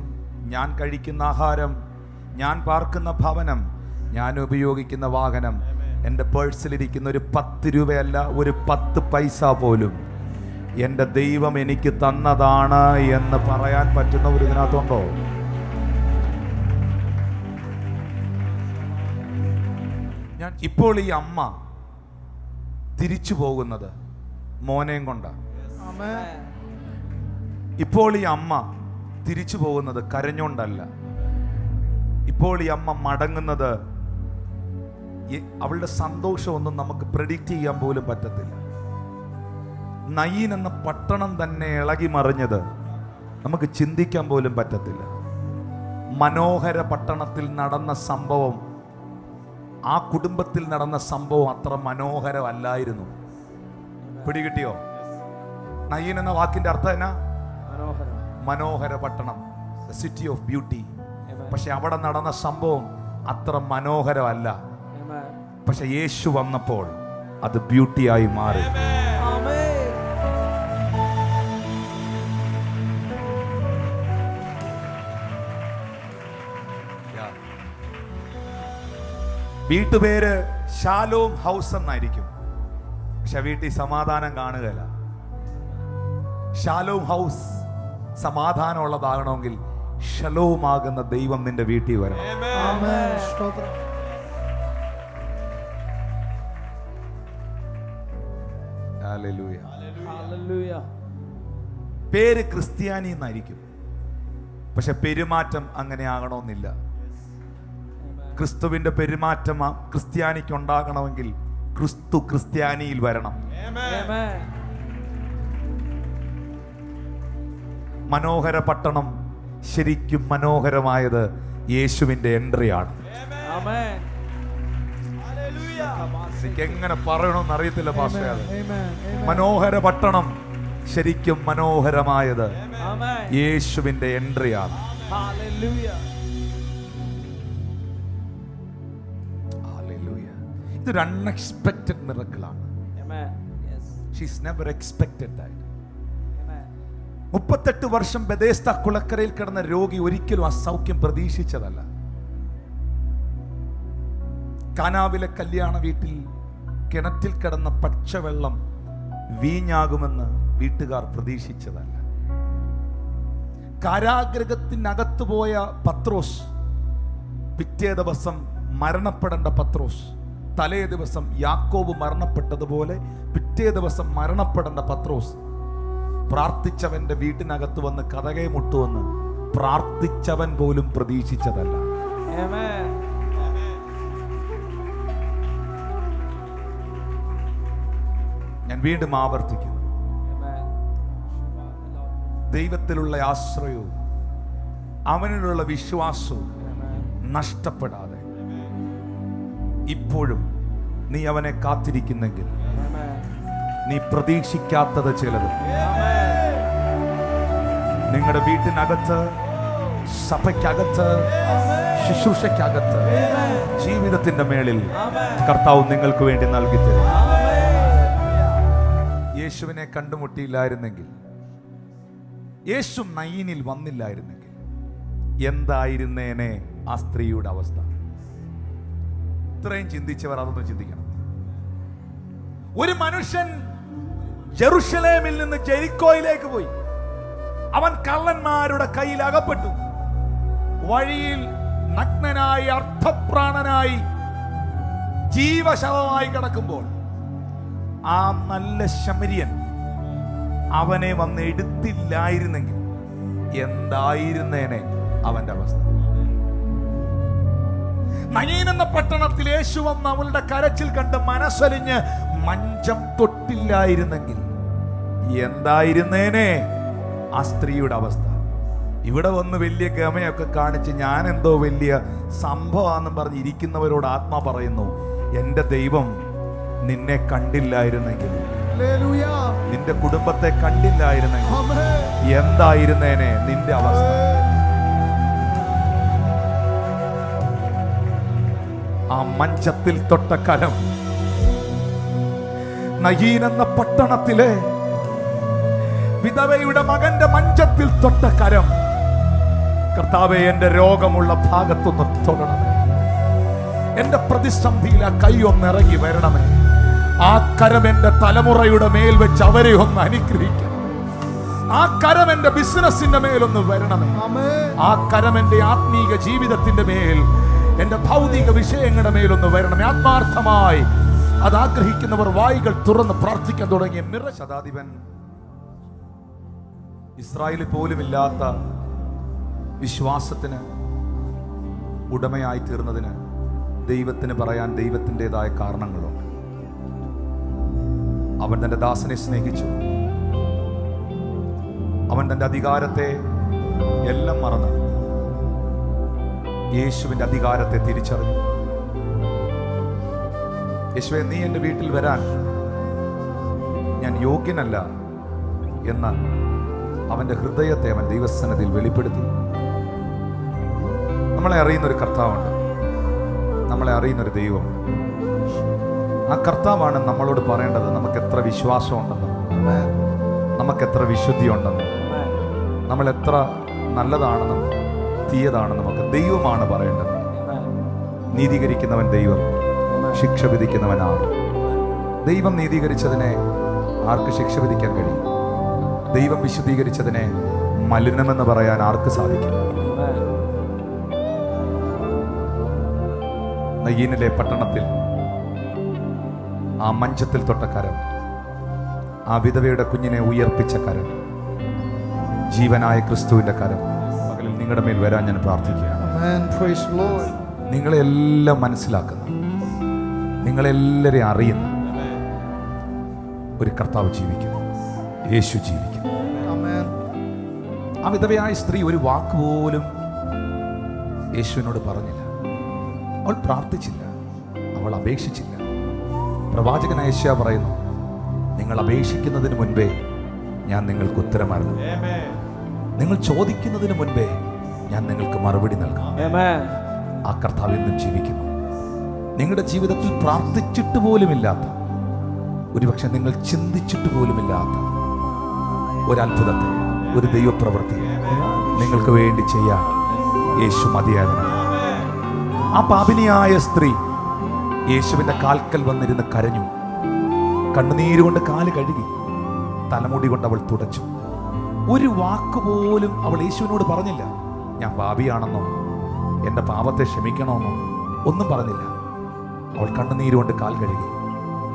ഞാൻ കഴിക്കുന്ന ആഹാരം, ഞാൻ പാർക്കുന്ന ഭവനം, ഞാൻ ഉപയോഗിക്കുന്ന വാഹനം, എൻ്റെ പേഴ്സിലിരിക്കുന്ന ഒരു 10 രൂപയല്ല, ഒരു 10 പൈസ പോലും എൻ്റെ ദൈവം എനിക്ക് തന്നതാണ് എന്ന് പറയാൻ പറ്റുന്നവർ ഇതിനകത്തുണ്ടോ? ഞാൻ ഇപ്പോൾ ഈ അമ്മ തിരിച്ചു പോകുന്നത് മോനെയും കൊണ്ടാണ്. Amen. ഇപ്പോൾ ഈ അമ്മ തിരിച്ചു പോകുന്നത് കരഞ്ഞോണ്ടല്ല. ഇപ്പോൾ ഈ അമ്മ മടങ്ങുന്നത് അവളുടെ സന്തോഷമൊന്നും നമുക്ക് പ്രെഡിക്റ്റ് ചെയ്യാൻ പോലും പറ്റത്തില്ല. നയീൻ എന്ന പട്ടണം തന്നെ ഇളകി മറിഞ്ഞത് നമുക്ക് ചിന്തിക്കാൻ പോലും പറ്റത്തില്ല. മനോഹര പട്ടണത്തിൽ നടന്ന സംഭവം, ആ കുടുംബത്തിൽ നടന്ന സംഭവം അത്ര മനോഹരമല്ലായിരുന്നു. പിടികിട്ടിയോ? നയീൻ എന്ന വാക്കിന്റെ അർത്ഥം എന്നാ? മനോഹരം. മനോഹര പട്ടണം, സിറ്റി ഓഫ് ബ്യൂട്ടി. Amen. പക്ഷെ അവിടെ നടന്ന സംഭവം അത്ര മനോഹരമല്ല. Amen. പക്ഷെ യേശു വന്നപ്പോൾ അത് ബ്യൂട്ടിയായി മാറി. Amen. വീട്ടുപേര് ശാലോം ഹൗസ് എന്നായിരിക്കും, പക്ഷെ വീട്ടിൽ സമാധാനം കാണുകയില്ല. ഷാലോം ഹൗസ് സമാധാനമുള്ളതാകണമെങ്കിൽ ഷലോമാകുന്ന ദൈവം നിന്റെ വീട്ടിൽ വരണം. Amen. സ്തോത്രം. ഹല്ലേലൂയ. Hallelujah. പേര് ക്രിസ്ത്യാനി എന്നായിരിക്കും, പക്ഷെ പെരുമാറ്റം അങ്ങനെ ആകണമെന്നില്ല. ക്രിസ്തുവിന്റെ പെരുമാറ്റം ക്രിസ്ത്യാനിക്ക് ഉണ്ടാകണമെങ്കിൽ ക്രിസ്തു ക്രിസ്ത്യാനിയിൽ വരണം. Amen. മനോഹര പട്ടണം ശരിക്കും മനോഹരമായത് യേശുവിന്റെ എൻട്രിയാണ്. Amen. എനിക്ക് എങ്ങനെ പറയണമെന്ന് അറിയത്തില്ല പാസ്റ്ററെ. അത് Amen. Amen. മനോഹര പട്ടണം ശരിക്കും മനോഹരമായത് Amen. യേശുവിന്റെ എൻട്രിയാണ്. Hallelujah. ഹല്ലേലൂയ. ഇതൊരു unexpected മിറക്കിളാണ്. Amen. Yes. She's never expected that. Amen. 38 വർഷം ബെഥേസ്ദ കുളക്കരയിൽ കിടന്ന രോഗി ഒരിക്കലും അസൗഖ്യം പ്രതീക്ഷിച്ചതല്ല. കാനാവിലെ കല്യാണ വീട്ടിൽ കിണറ്റിൽ കിടന്ന പച്ചവെള്ളം വീഞ്ഞാകുമെന്ന് വീട്ടുകാർ പ്രതീക്ഷിച്ചതല്ല. കാരാഗ്രഹത്തിനകത്ത് പോയ പത്രോസ്, പിറ്റേ ദിവസം മരണപ്പെടേണ്ട പത്രോസ്, തലേ ദിവസം യാക്കോബ് മരണപ്പെട്ടതുപോലെ പിറ്റേ ദിവസം മരണപ്പെടേണ്ട പത്രോസ്, പ്രാർത്ഥിച്ചവന്റെ വീട്ടിനകത്ത് വന്ന് കതകെ മുട്ടുവെന്ന് പ്രാർത്ഥിച്ചവൻ പോലും പ്രതീക്ഷിച്ചതല്ല. Amen. ഞാൻ വീണ്ടും ആവർത്തിക്കുന്നു, Amen. ദൈവത്തിലുള്ള ആശ്രയവും അവനിലുള്ള വിശ്വാസവും Amen. നഷ്ടപ്പെടാതെ ഇപ്പോഴും നീ അവനെ കാത്തിരിക്കുന്നെങ്കിൽ Amen. നീ പ്രതീക്ഷിക്കാത്തത് ചിലത് Amen. നിങ്ങളുടെ വീട്ടിനകത്ത്, സഭയ്ക്കകത്ത്, ശുശ്രൂഷയ്ക്കകത്ത്, ജീവിതത്തിന്റെ മേളിൽ കർത്താവ് നിങ്ങൾക്ക് വേണ്ടി നൽകി തരും. യേശുവിനെ കണ്ടുമുട്ടിയില്ലായിരുന്നെങ്കിൽ, യേശു നയീനിൽ വന്നില്ലായിരുന്നെങ്കിൽ എന്തായിരുന്നേനെ ആ സ്ത്രീയുടെ അവസ്ഥ? ഇത്രയും ചിന്തിച്ചവർ അതൊന്ന് ചിന്തിക്കണം. ഒരു മനുഷ്യൻ ജെറുസലേമിൽ നിന്ന് ജെരിക്കോയിലേക്ക് പോയി. അവൻ കള്ളന്മാരുടെ കയ്യിൽ അകപ്പെട്ടു. വഴിയിൽ നഗ്നനായി അർത്ഥപ്രാണനായി ജീവശവമായി കിടക്കുമ്പോൾ ആ നല്ല ശമരിയൻ അവനെ വന്ന് എടുത്തില്ലായിരുന്നെങ്കിൽ എന്തായിരുന്നേനെ അവന്റെ അവസ്ഥ? നയീൻ എന്ന പട്ടണത്തിൽ യേശു വന്ന് അവളുടെ കരച്ചിൽ കണ്ട് മനസ്സലിഞ്ഞ് മഞ്ചം തൊട്ടില്ലായിരുന്നെങ്കിൽ എന്തായിരുന്നേനെ ആ സ്ത്രീയുടെ അവസ്ഥ? ഇവിടെ വന്ന് വലിയ ഗമയൊക്കെ കാണിച്ച് ഞാൻ എന്തോ വലിയ സംഭവമാണെന്നും പറഞ്ഞ് ഇരിക്കുന്നവരോട് ആത്മാ പറയുന്നു, എന്റെ ദൈവം നിന്നെ കണ്ടില്ലായിരുന്നെങ്കിൽ, Hallelujah. നിന്റെ കുടുംബത്തെ കണ്ടില്ലായിരുന്നെങ്കിൽ Amen. എന്തായിരുന്നേനെ നിന്റെ അവസ്ഥ? ആ മഞ്ചത്തിൽ തൊട്ട കരം, നയീൻ എന്ന പട്ടണത്തിലെ വിധവയുടെ മകന്റെ മഞ്ചത്തിൽ തൊട്ട കരം, കർത്താവേ എന്റെ രോഗമുള്ള ഭാഗത്തൊന്ന് തൊടണമേ, എന്റെ പ്രതിസന്ധിയിൽ ആ കൈ ഒന്ന് ഇറങ്ങി വരണമേ, ആ കരം എന്റെ തലമുറയുടെ മേൽ വെച്ച് അവരെ ഒന്ന് അനുഗ്രഹിക്കണം, ആ കരം എന്റെ ബിസിനസിന്റെ മേലൊന്ന് വരണമേ, Amen. ആ കരം എന്റെ ആത്മീക ജീവിതത്തിന്റെ മേൽ, എന്റെ ഭൗതിക വിഷയങ്ങളുടെ മേലൊന്ന് വരണമേ. ആത്മാർത്ഥമായി അത് ആഗ്രഹിക്കുന്നവർ വായികൾ തുറന്ന് പ്രാർത്ഥിക്കാൻ തുടങ്ങിയ ശതാധിപൻ, ഇസ്രായേലിൽ പോലും ഇല്ലാത്ത വിശ്വാസത്തിന് ഉടമയായി തീർന്നതിന് ദൈവത്തിന് പറയാൻ ദൈവത്തിൻ്റെതായ കാരണങ്ങളുണ്ട്. അവൻ തന്റെ ദാസനെ സ്നേഹിച്ചു. അവൻ തന്റെ അധികാരത്തെ എല്ലാം മറന്ന് യേശുവിന്റെ അധികാരത്തെ തിരിച്ചറിഞ്ഞു. യേശുവേ, നീ എൻ്റെ വീട്ടിൽ വരാൻ ഞാൻ യോഗ്യനല്ല എന്ന അവന്റെ ഹൃദയത്തെ അവൻ ദൈവസന്നിധിയിൽ വെളിപ്പെടുത്തി. നമ്മളെ അറിയുന്നൊരു കർത്താവുണ്ട്, നമ്മളെ അറിയുന്നൊരു ദൈവം. ആ കർത്താവാണ് നമ്മളോട് പറയേണ്ടത് നമുക്ക് എത്ര വിശ്വാസമുണ്ടെന്നും നമുക്ക് എത്ര വിശുദ്ധി ഉണ്ടെന്നും നമ്മൾ എത്ര നല്ലതാണെന്നും തീയതാണെന്നും ഒക്കെ ദൈവമാണ് പറയേണ്ടത്. നീതീകരിക്കുന്നവൻ ദൈവം, ശിക്ഷ വിധിക്കുന്നവനാണ്. ദൈവം നീതീകരിച്ചതിനെ ആർക്ക് ശിക്ഷ വിധിക്കാൻ കഴിയും? ദൈവം വിശുദ്ധീകരിച്ചതിനെ മലിനമെന്ന് പറയാൻ ആർക്ക് സാധിക്കും? Amen. നയീനിലെ പട്ടണത്തിൽ ആ മഞ്ചത്തിൽ തൊട്ട കരം, ആ വിധവയുടെ കുഞ്ഞിനെ ഉയർപ്പിച്ച കരം, ജീവനായ ക്രിസ്തുവിന്റെ കരം പകലിൽ നിങ്ങളുടെ മേൽ വരാൻ ഞാൻ പ്രാർത്ഥിക്കുകയാണ്. Amen. Praise the Lord. നിങ്ങളെല്ലാം മനസ്സിലാക്കുന്ന, നിങ്ങളെല്ലാവരെയും അറിയുന്ന ഒരു കർത്താവ് ജീവിക്കുന്നു. യേശു ജീവിക്കുന്നു. Amen. ആ വിധവയായ സ്ത്രീ ഒരു വാക്കുപോലും യേശുവിനോട് പറഞ്ഞില്ല. അവൾ പ്രാർത്ഥിച്ചില്ല, അവൾ അപേക്ഷിച്ചില്ല. പ്രവാചകനായ യെശയ്യാ പറയുന്നു, നിങ്ങൾ അപേക്ഷിക്കുന്നതിന് മുൻപേ ഞാൻ നിങ്ങൾക്ക് ഉത്തരമരുന്നു, നിങ്ങൾ ചോദിക്കുന്നതിന് മുൻപേ ഞാൻ നിങ്ങൾക്ക് മറുപടി നൽകാം. Amen. ആ കർത്താവ് എന്നും ജീവിക്കുന്നു. നിങ്ങളുടെ ജീവിതത്തിൽ പ്രാർത്ഥിച്ചിട്ട് പോലുമില്ലാത്ത, ഒരുപക്ഷെ നിങ്ങൾ ചിന്തിച്ചിട്ട് പോലുമില്ലാത്ത ഒരത്ഭുതത്തെ, ഒരു ദൈവപ്രവൃത്തിയെ നിങ്ങൾക്ക് വേണ്ടി ചെയ്യാൻ യേശു മതിയാകുന്നു. ആ പാപിനിയായ സ്ത്രീ യേശുവിന്റെ കാൽക്കൽ വന്നിരുന്ന് കരഞ്ഞു. കണ്ണുനീരുകൊണ്ട് കാല് കഴുകി, തലമുടി കൊണ്ട് അവൾ തുടച്ചു. ഒരു വാക്കുപോലും അവൾ യേശുവിനോട് പറഞ്ഞില്ല. ഞാൻ പാപിയാണെന്നോ എൻ്റെ പാപത്തെ ക്ഷമിക്കണമെന്നോ ഒന്നും പറഞ്ഞില്ല. അവൾ കണ്ണുനീരുകൊണ്ട് കാൽ കഴുകി,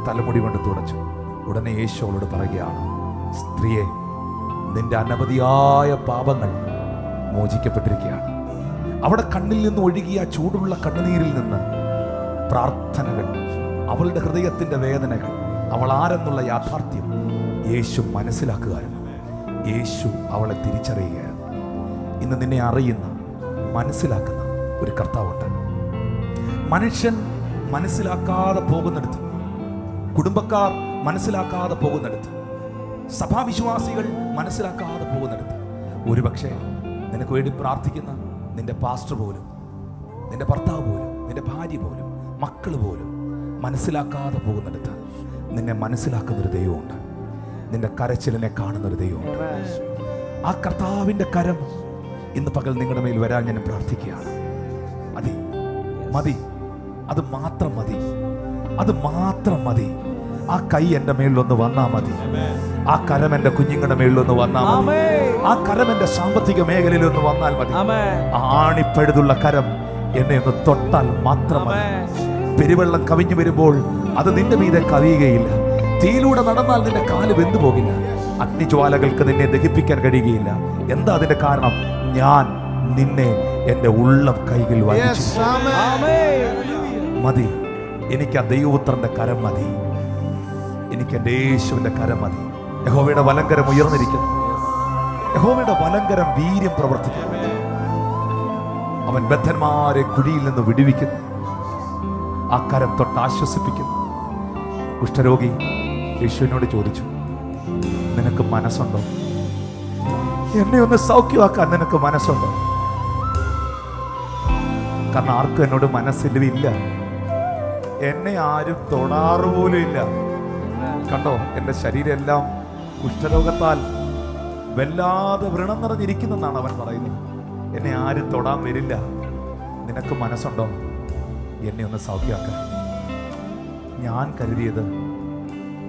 തലമുടി കൊണ്ട് തുടച്ചു. ഉടനെ യേശു അവളോട് പറയുകയാണ്, സ്ത്രീയെ, നിന്റെ അനവധിയായ പാപങ്ങൾ മോചിക്കപ്പെട്ടിരിക്കുകയാണ്. അവിടെ കണ്ണിൽ നിന്ന് ഒഴുകിയ ചൂടുള്ള കണ്ണുനീരിൽ നിന്ന് പ്രാർത്ഥനകൾ, അവളുടെ ഹൃദയത്തിൻ്റെ വേദനകൾ, അവൾ ആരെന്നുള്ള യാഥാർത്ഥ്യം യേശു മനസ്സിലാക്കുകയായിരുന്നു. യേശു അവളെ തിരിച്ചറിയുകയായിരുന്നു. ഇന്ന് നിന്നെ അറിയുന്ന, മനസ്സിലാക്കുന്ന ഒരു കർത്താവുണ്ട്. മനുഷ്യൻ മനസ്സിലാക്കാതെ പോകുന്നിടത്ത്, കുടുംബക്കാർ മനസ്സിലാക്കാതെ പോകുന്നിടത്ത്, സഭാവിശ്വാസികൾ മനസ്സിലാക്കാതെ പോകുന്നിടത്ത്, ഒരുപക്ഷെ നിനക്ക് വേണ്ടി പ്രാർത്ഥിക്കുന്ന നിന്റെ പാസ്റ്റർ പോലും, നിന്റെ ഭർത്താവ് പോലും, നിന്റെ ഭാര്യ പോലും, മക്കൾ പോലും മനസ്സിലാക്കാതെ പോകുന്നിടത്ത് നിന്നെ മനസ്സിലാക്കുന്നൊരു ദൈവമുണ്ട്. നിന്റെ കരച്ചിലിനെ കാണുന്നൊരു ദൈവമുണ്ട്. ആ കർത്താവിൻ്റെ കരം ഇന്ന് പകൽ നിങ്ങളുടെ മേൽ വരാൻ ഞാൻ പ്രാർത്ഥിക്കുകയാണ്. മതി, മതി, അത് മാത്രം മതി, അത് മാത്രം മതി. ആ കൈ എൻ്റെ മേളിലൊന്ന് വന്നാൽ മതി. ആ കരം എൻ്റെ കുഞ്ഞുങ്ങളുടെ മേളിലൊന്ന് വന്നാൽ മതി. ആ കരം എൻ്റെ സാമ്പത്തിക മേഖലയിൽ ഒന്ന് വന്നാൽ മതി. ആണിപ്പഴുതുള്ള കരം എന്നെ ഒന്ന് തൊട്ടാൽ മാത്രം മതി. പെരുവെള്ളം കവിഞ്ഞു വരുമ്പോൾ അത് നിന്റെ മീതെ കവിയുകയില്ല. തീയിലൂടെ നടന്നാൽ നിന്റെ കാല് വെന്തു പോകില്ല. അഗ്നിജ്വാലകൾക്ക് നിന്നെ ദഹിപ്പിക്കാൻ കഴിയുകയില്ല. എന്താ അതിന്റെ കാരണം? ഞാൻ നിന്നെ എൻ്റെ ഉള്ളം കൈകൾ വഹിച്ചു. മതി, എനിക്ക് ആ ദൈവപുത്രന്റെ കരം മതി, എനിക്ക് എൻ്റെ യേശുവിന്റെ കരം മതി. യഹോവയുടെ വലങ്കരം ഉയർന്നിരിക്കുന്നു. യഹോവയുടെ വലങ്കരം വീര്യം പ്രവർത്തിക്കുന്നു. അവൻ ബദ്ധന്മാരെ കുഴിയിൽ നിന്ന് വിടുവിക്കുന്നു. ആ കരം തൊട്ട് ആശ്വസിപ്പിക്കുന്നു. കുഷ്ഠരോഗി യേശുവിനോട് ചോദിച്ചു, നിനക്ക് മനസ്സുണ്ടോ? എന്നെ ഒന്ന് സൗഖ്യമാക്കാൻ നിനക്ക് മനസ്സുണ്ടോ? കാരണം ആർക്കും എന്നോട് മനസ്സില്ല. എന്നെ ആരും തൊടാറ് പോലും ഇല്ല. കണ്ടോ, എൻ്റെ ശരീരം എല്ലാം കുഷ്ഠരോഗത്താൽ വല്ലാതെ വ്രണം നിറഞ്ഞിരിക്കുന്നെന്നാണ് അവൻ പറയുന്നത്. എന്നെ ആരും തൊടാൻ വരില്ല. നിനക്ക് മനസ്സുണ്ടോ എന്നെ ഒന്ന് സൗഖ്യമാക്കാൻ? ഞാൻ കരുതിയത്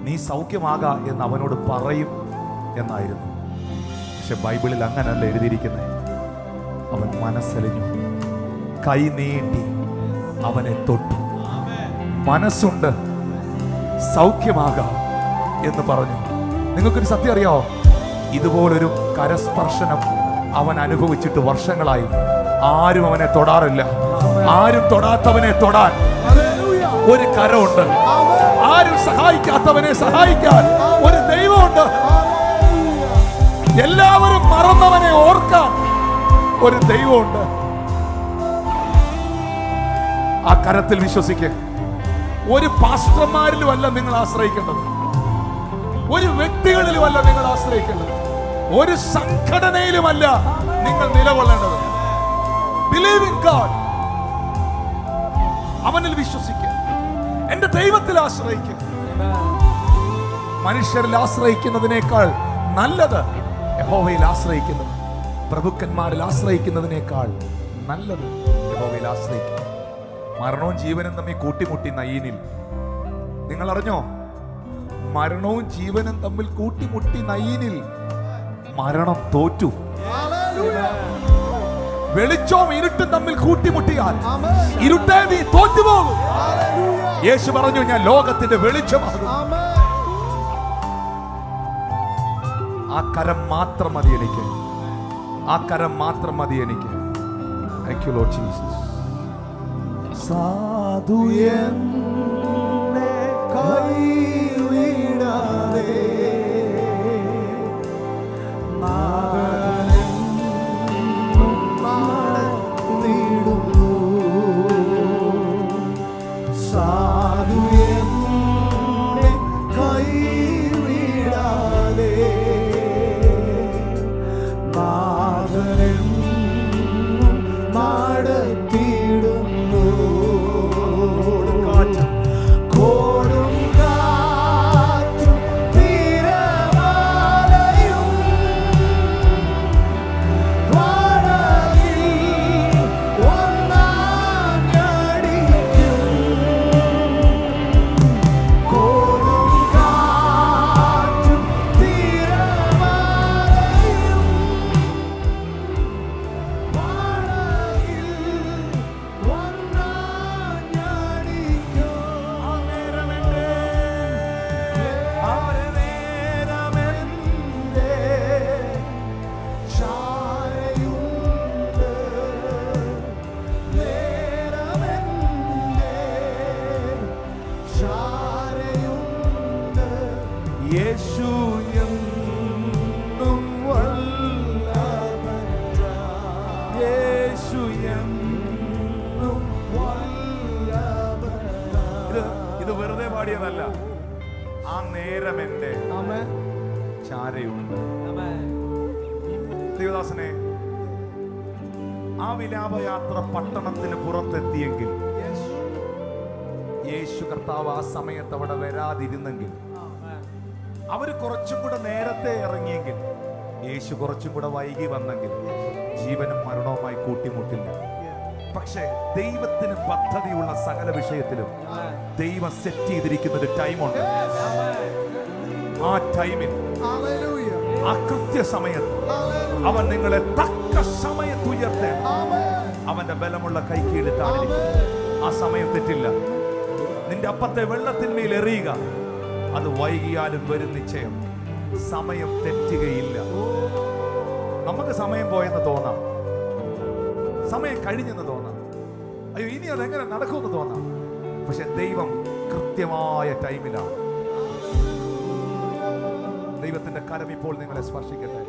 നീ സൗഖ്യമാകാ എന്ന് അവനോട് പറയും എന്നായിരുന്നു. പക്ഷെ ബൈബിളിൽ അങ്ങനല്ല എഴുതിയിരിക്കുന്നത്. അവൻ മനസ്സലിഞ്ഞു, കൈ നീട്ടി അവനെ തൊട്ടു. മനസ്സുണ്ട്, സൗഖ്യമാകാം എന്ന് പറഞ്ഞു. നിങ്ങൾക്കൊരു സത്യം അറിയാമോ? ഇതുപോലൊരു കരസ്പർശനം അവൻ അനുഭവിച്ചിട്ട് വർഷങ്ങളായി. ആരും അവനെ തൊടാറില്ല. ആരും തൊടാത്തവനെ തൊടാൻ ഒരു കരമുണ്ട്. ആരും സഹായിക്കാത്തവനെ സഹായിക്കാൻ ഒരു ദൈവമുണ്ട്. എല്ലാവരും മറന്നവനെ ഓർക്കാൻ ഒരു ദൈവമുണ്ട്. ആ കരത്തിൽ വിശ്വസിക്കുക. ഒരു പാസ്റ്റർമാരിലുമല്ല നിങ്ങൾ ആശ്രയിക്കേണ്ടത്, ഒരു വ്യക്തികളിലുമല്ല നിങ്ങൾ ആശ്രയിക്കേണ്ടത്, ഒരു സംഘടനയിലുമല്ല നിങ്ങൾ നിലകൊള്ളേണ്ടത്. Believe in God. അവനിൽ വിശ്വസിക്കുക. എന്റെ ദൈവത്തിൽ ആശ്രയിക്കുക. മനുഷ്യരിൽ ആശ്രയിക്കുന്നതിനേക്കാൾ നല്ലത് യഹോവയിൽ ആശ്രയിക്കുന്നത്. പ്രഭുക്കന്മാരിൽ ആശ്രയിക്കുന്നതിനേക്കാൾ നല്ലത് യഹോവയിൽ ആശ്രയിക്കുന്നത്. മരണവും ജീവനും തമ്മിൽ കൂട്ടിമുട്ടി നയീനിൽ. നിങ്ങൾ അറിഞ്ഞോ? മരണവും ജീവനും തമ്മിൽ കൂട്ടിമുട്ടി നയീനിൽ. മരണം തോറ്റു. വെളിച്ചവും ഇരുട്ടും തമ്മിൽ കൂട്ടിമുട്ടിയാൽ ഇരുട്ടേ നീ തോറ്റുപോകും. യേശു പറഞ്ഞു, ഞാൻ ലോകത്തിന്റെ വെളിച്ചമാകും. ആ കരം മാത്രം മതി എനിക്ക്, ആ കരം മാത്രം മതി എനിക്ക്. Thank you, Lord Jesus. സാധു എന്നെ കൈവിടാതെ നാഥനെന്നും നടത്തിയിടുന്നു. സാധു എന്നെ കൈവിടാതെ നാഥനെന്നും നടത്തിയിടുന്നു. കോടും കാറ്റും തിരമാലയും പടകിൽ ഒന്നാഞ്ഞടിക്കും. കോടും കാറ്റും തിരമാലയും പടകിൽ ഒന്നാഞ്ഞടിക്കും. യേശു എന്നും വല്ലഭൻ, യേശു എന്നും വല്ലഭൻ. ഇത് വെറുതെ പാടിയതല്ല, ആ നേരം എന്റെ ചാരയുണ്ട്. ദേവദാസനെ, ആ വിലാപയാത്ര പട്ടണത്തിന് പുറത്തെത്തിയെങ്കിൽ, യേശു കർത്താവ് ആ സമയത്ത് അവിടെ വരാതിരുന്നെങ്കിൽ, അവര് കുറച്ചും കൂടെ നേരത്തെ ഇറങ്ങിയെങ്കിൽ, യേശു കുറച്ചും കൂടെ വൈകി വന്നെങ്കിൽ, ജീവനും മരണവുമായി കൂട്ടിമുട്ടില്ല. പക്ഷേ ദൈവത്തിന് പദ്ധതിയുള്ള സകല വിഷയത്തിലും ദൈവം സെറ്റ് ചെയ്തിരിക്കുന്ന ഒരു ടൈമുണ്ട്. ആ ടൈമിൽ, ആ കൃത്യസമയത്ത് അവൻ നിങ്ങളെ തക്ക സമയത്ത് ഉയർത്തേ. അവന്റെ ബലമുള്ള കൈ കീഴിട്ടാണിരിക്കുന്നത്. ആ സമയം തെറ്റില്ല. നിന്റെ അപ്പത്തെ വെള്ളത്തിന്മേൽ എറിയുക, അത് വൈകിയാലും വരും നിശ്ചയം. സമയം തെറ്റുകയില്ല. നമുക്ക് സമയം പോയെന്ന് തോന്നാം, സമയം കഴിഞ്ഞെന്ന് തോന്നാം, അയ്യോ ഇനി അതെങ്ങനെ നടക്കുമെന്ന് തോന്നാം. പക്ഷെ ദൈവം കൃത്യമായ ടൈമിലാണ്. ദൈവത്തിന്റെ കരം ഇപ്പോൾ നിങ്ങളെ സ്പർശിക്കട്ടെ.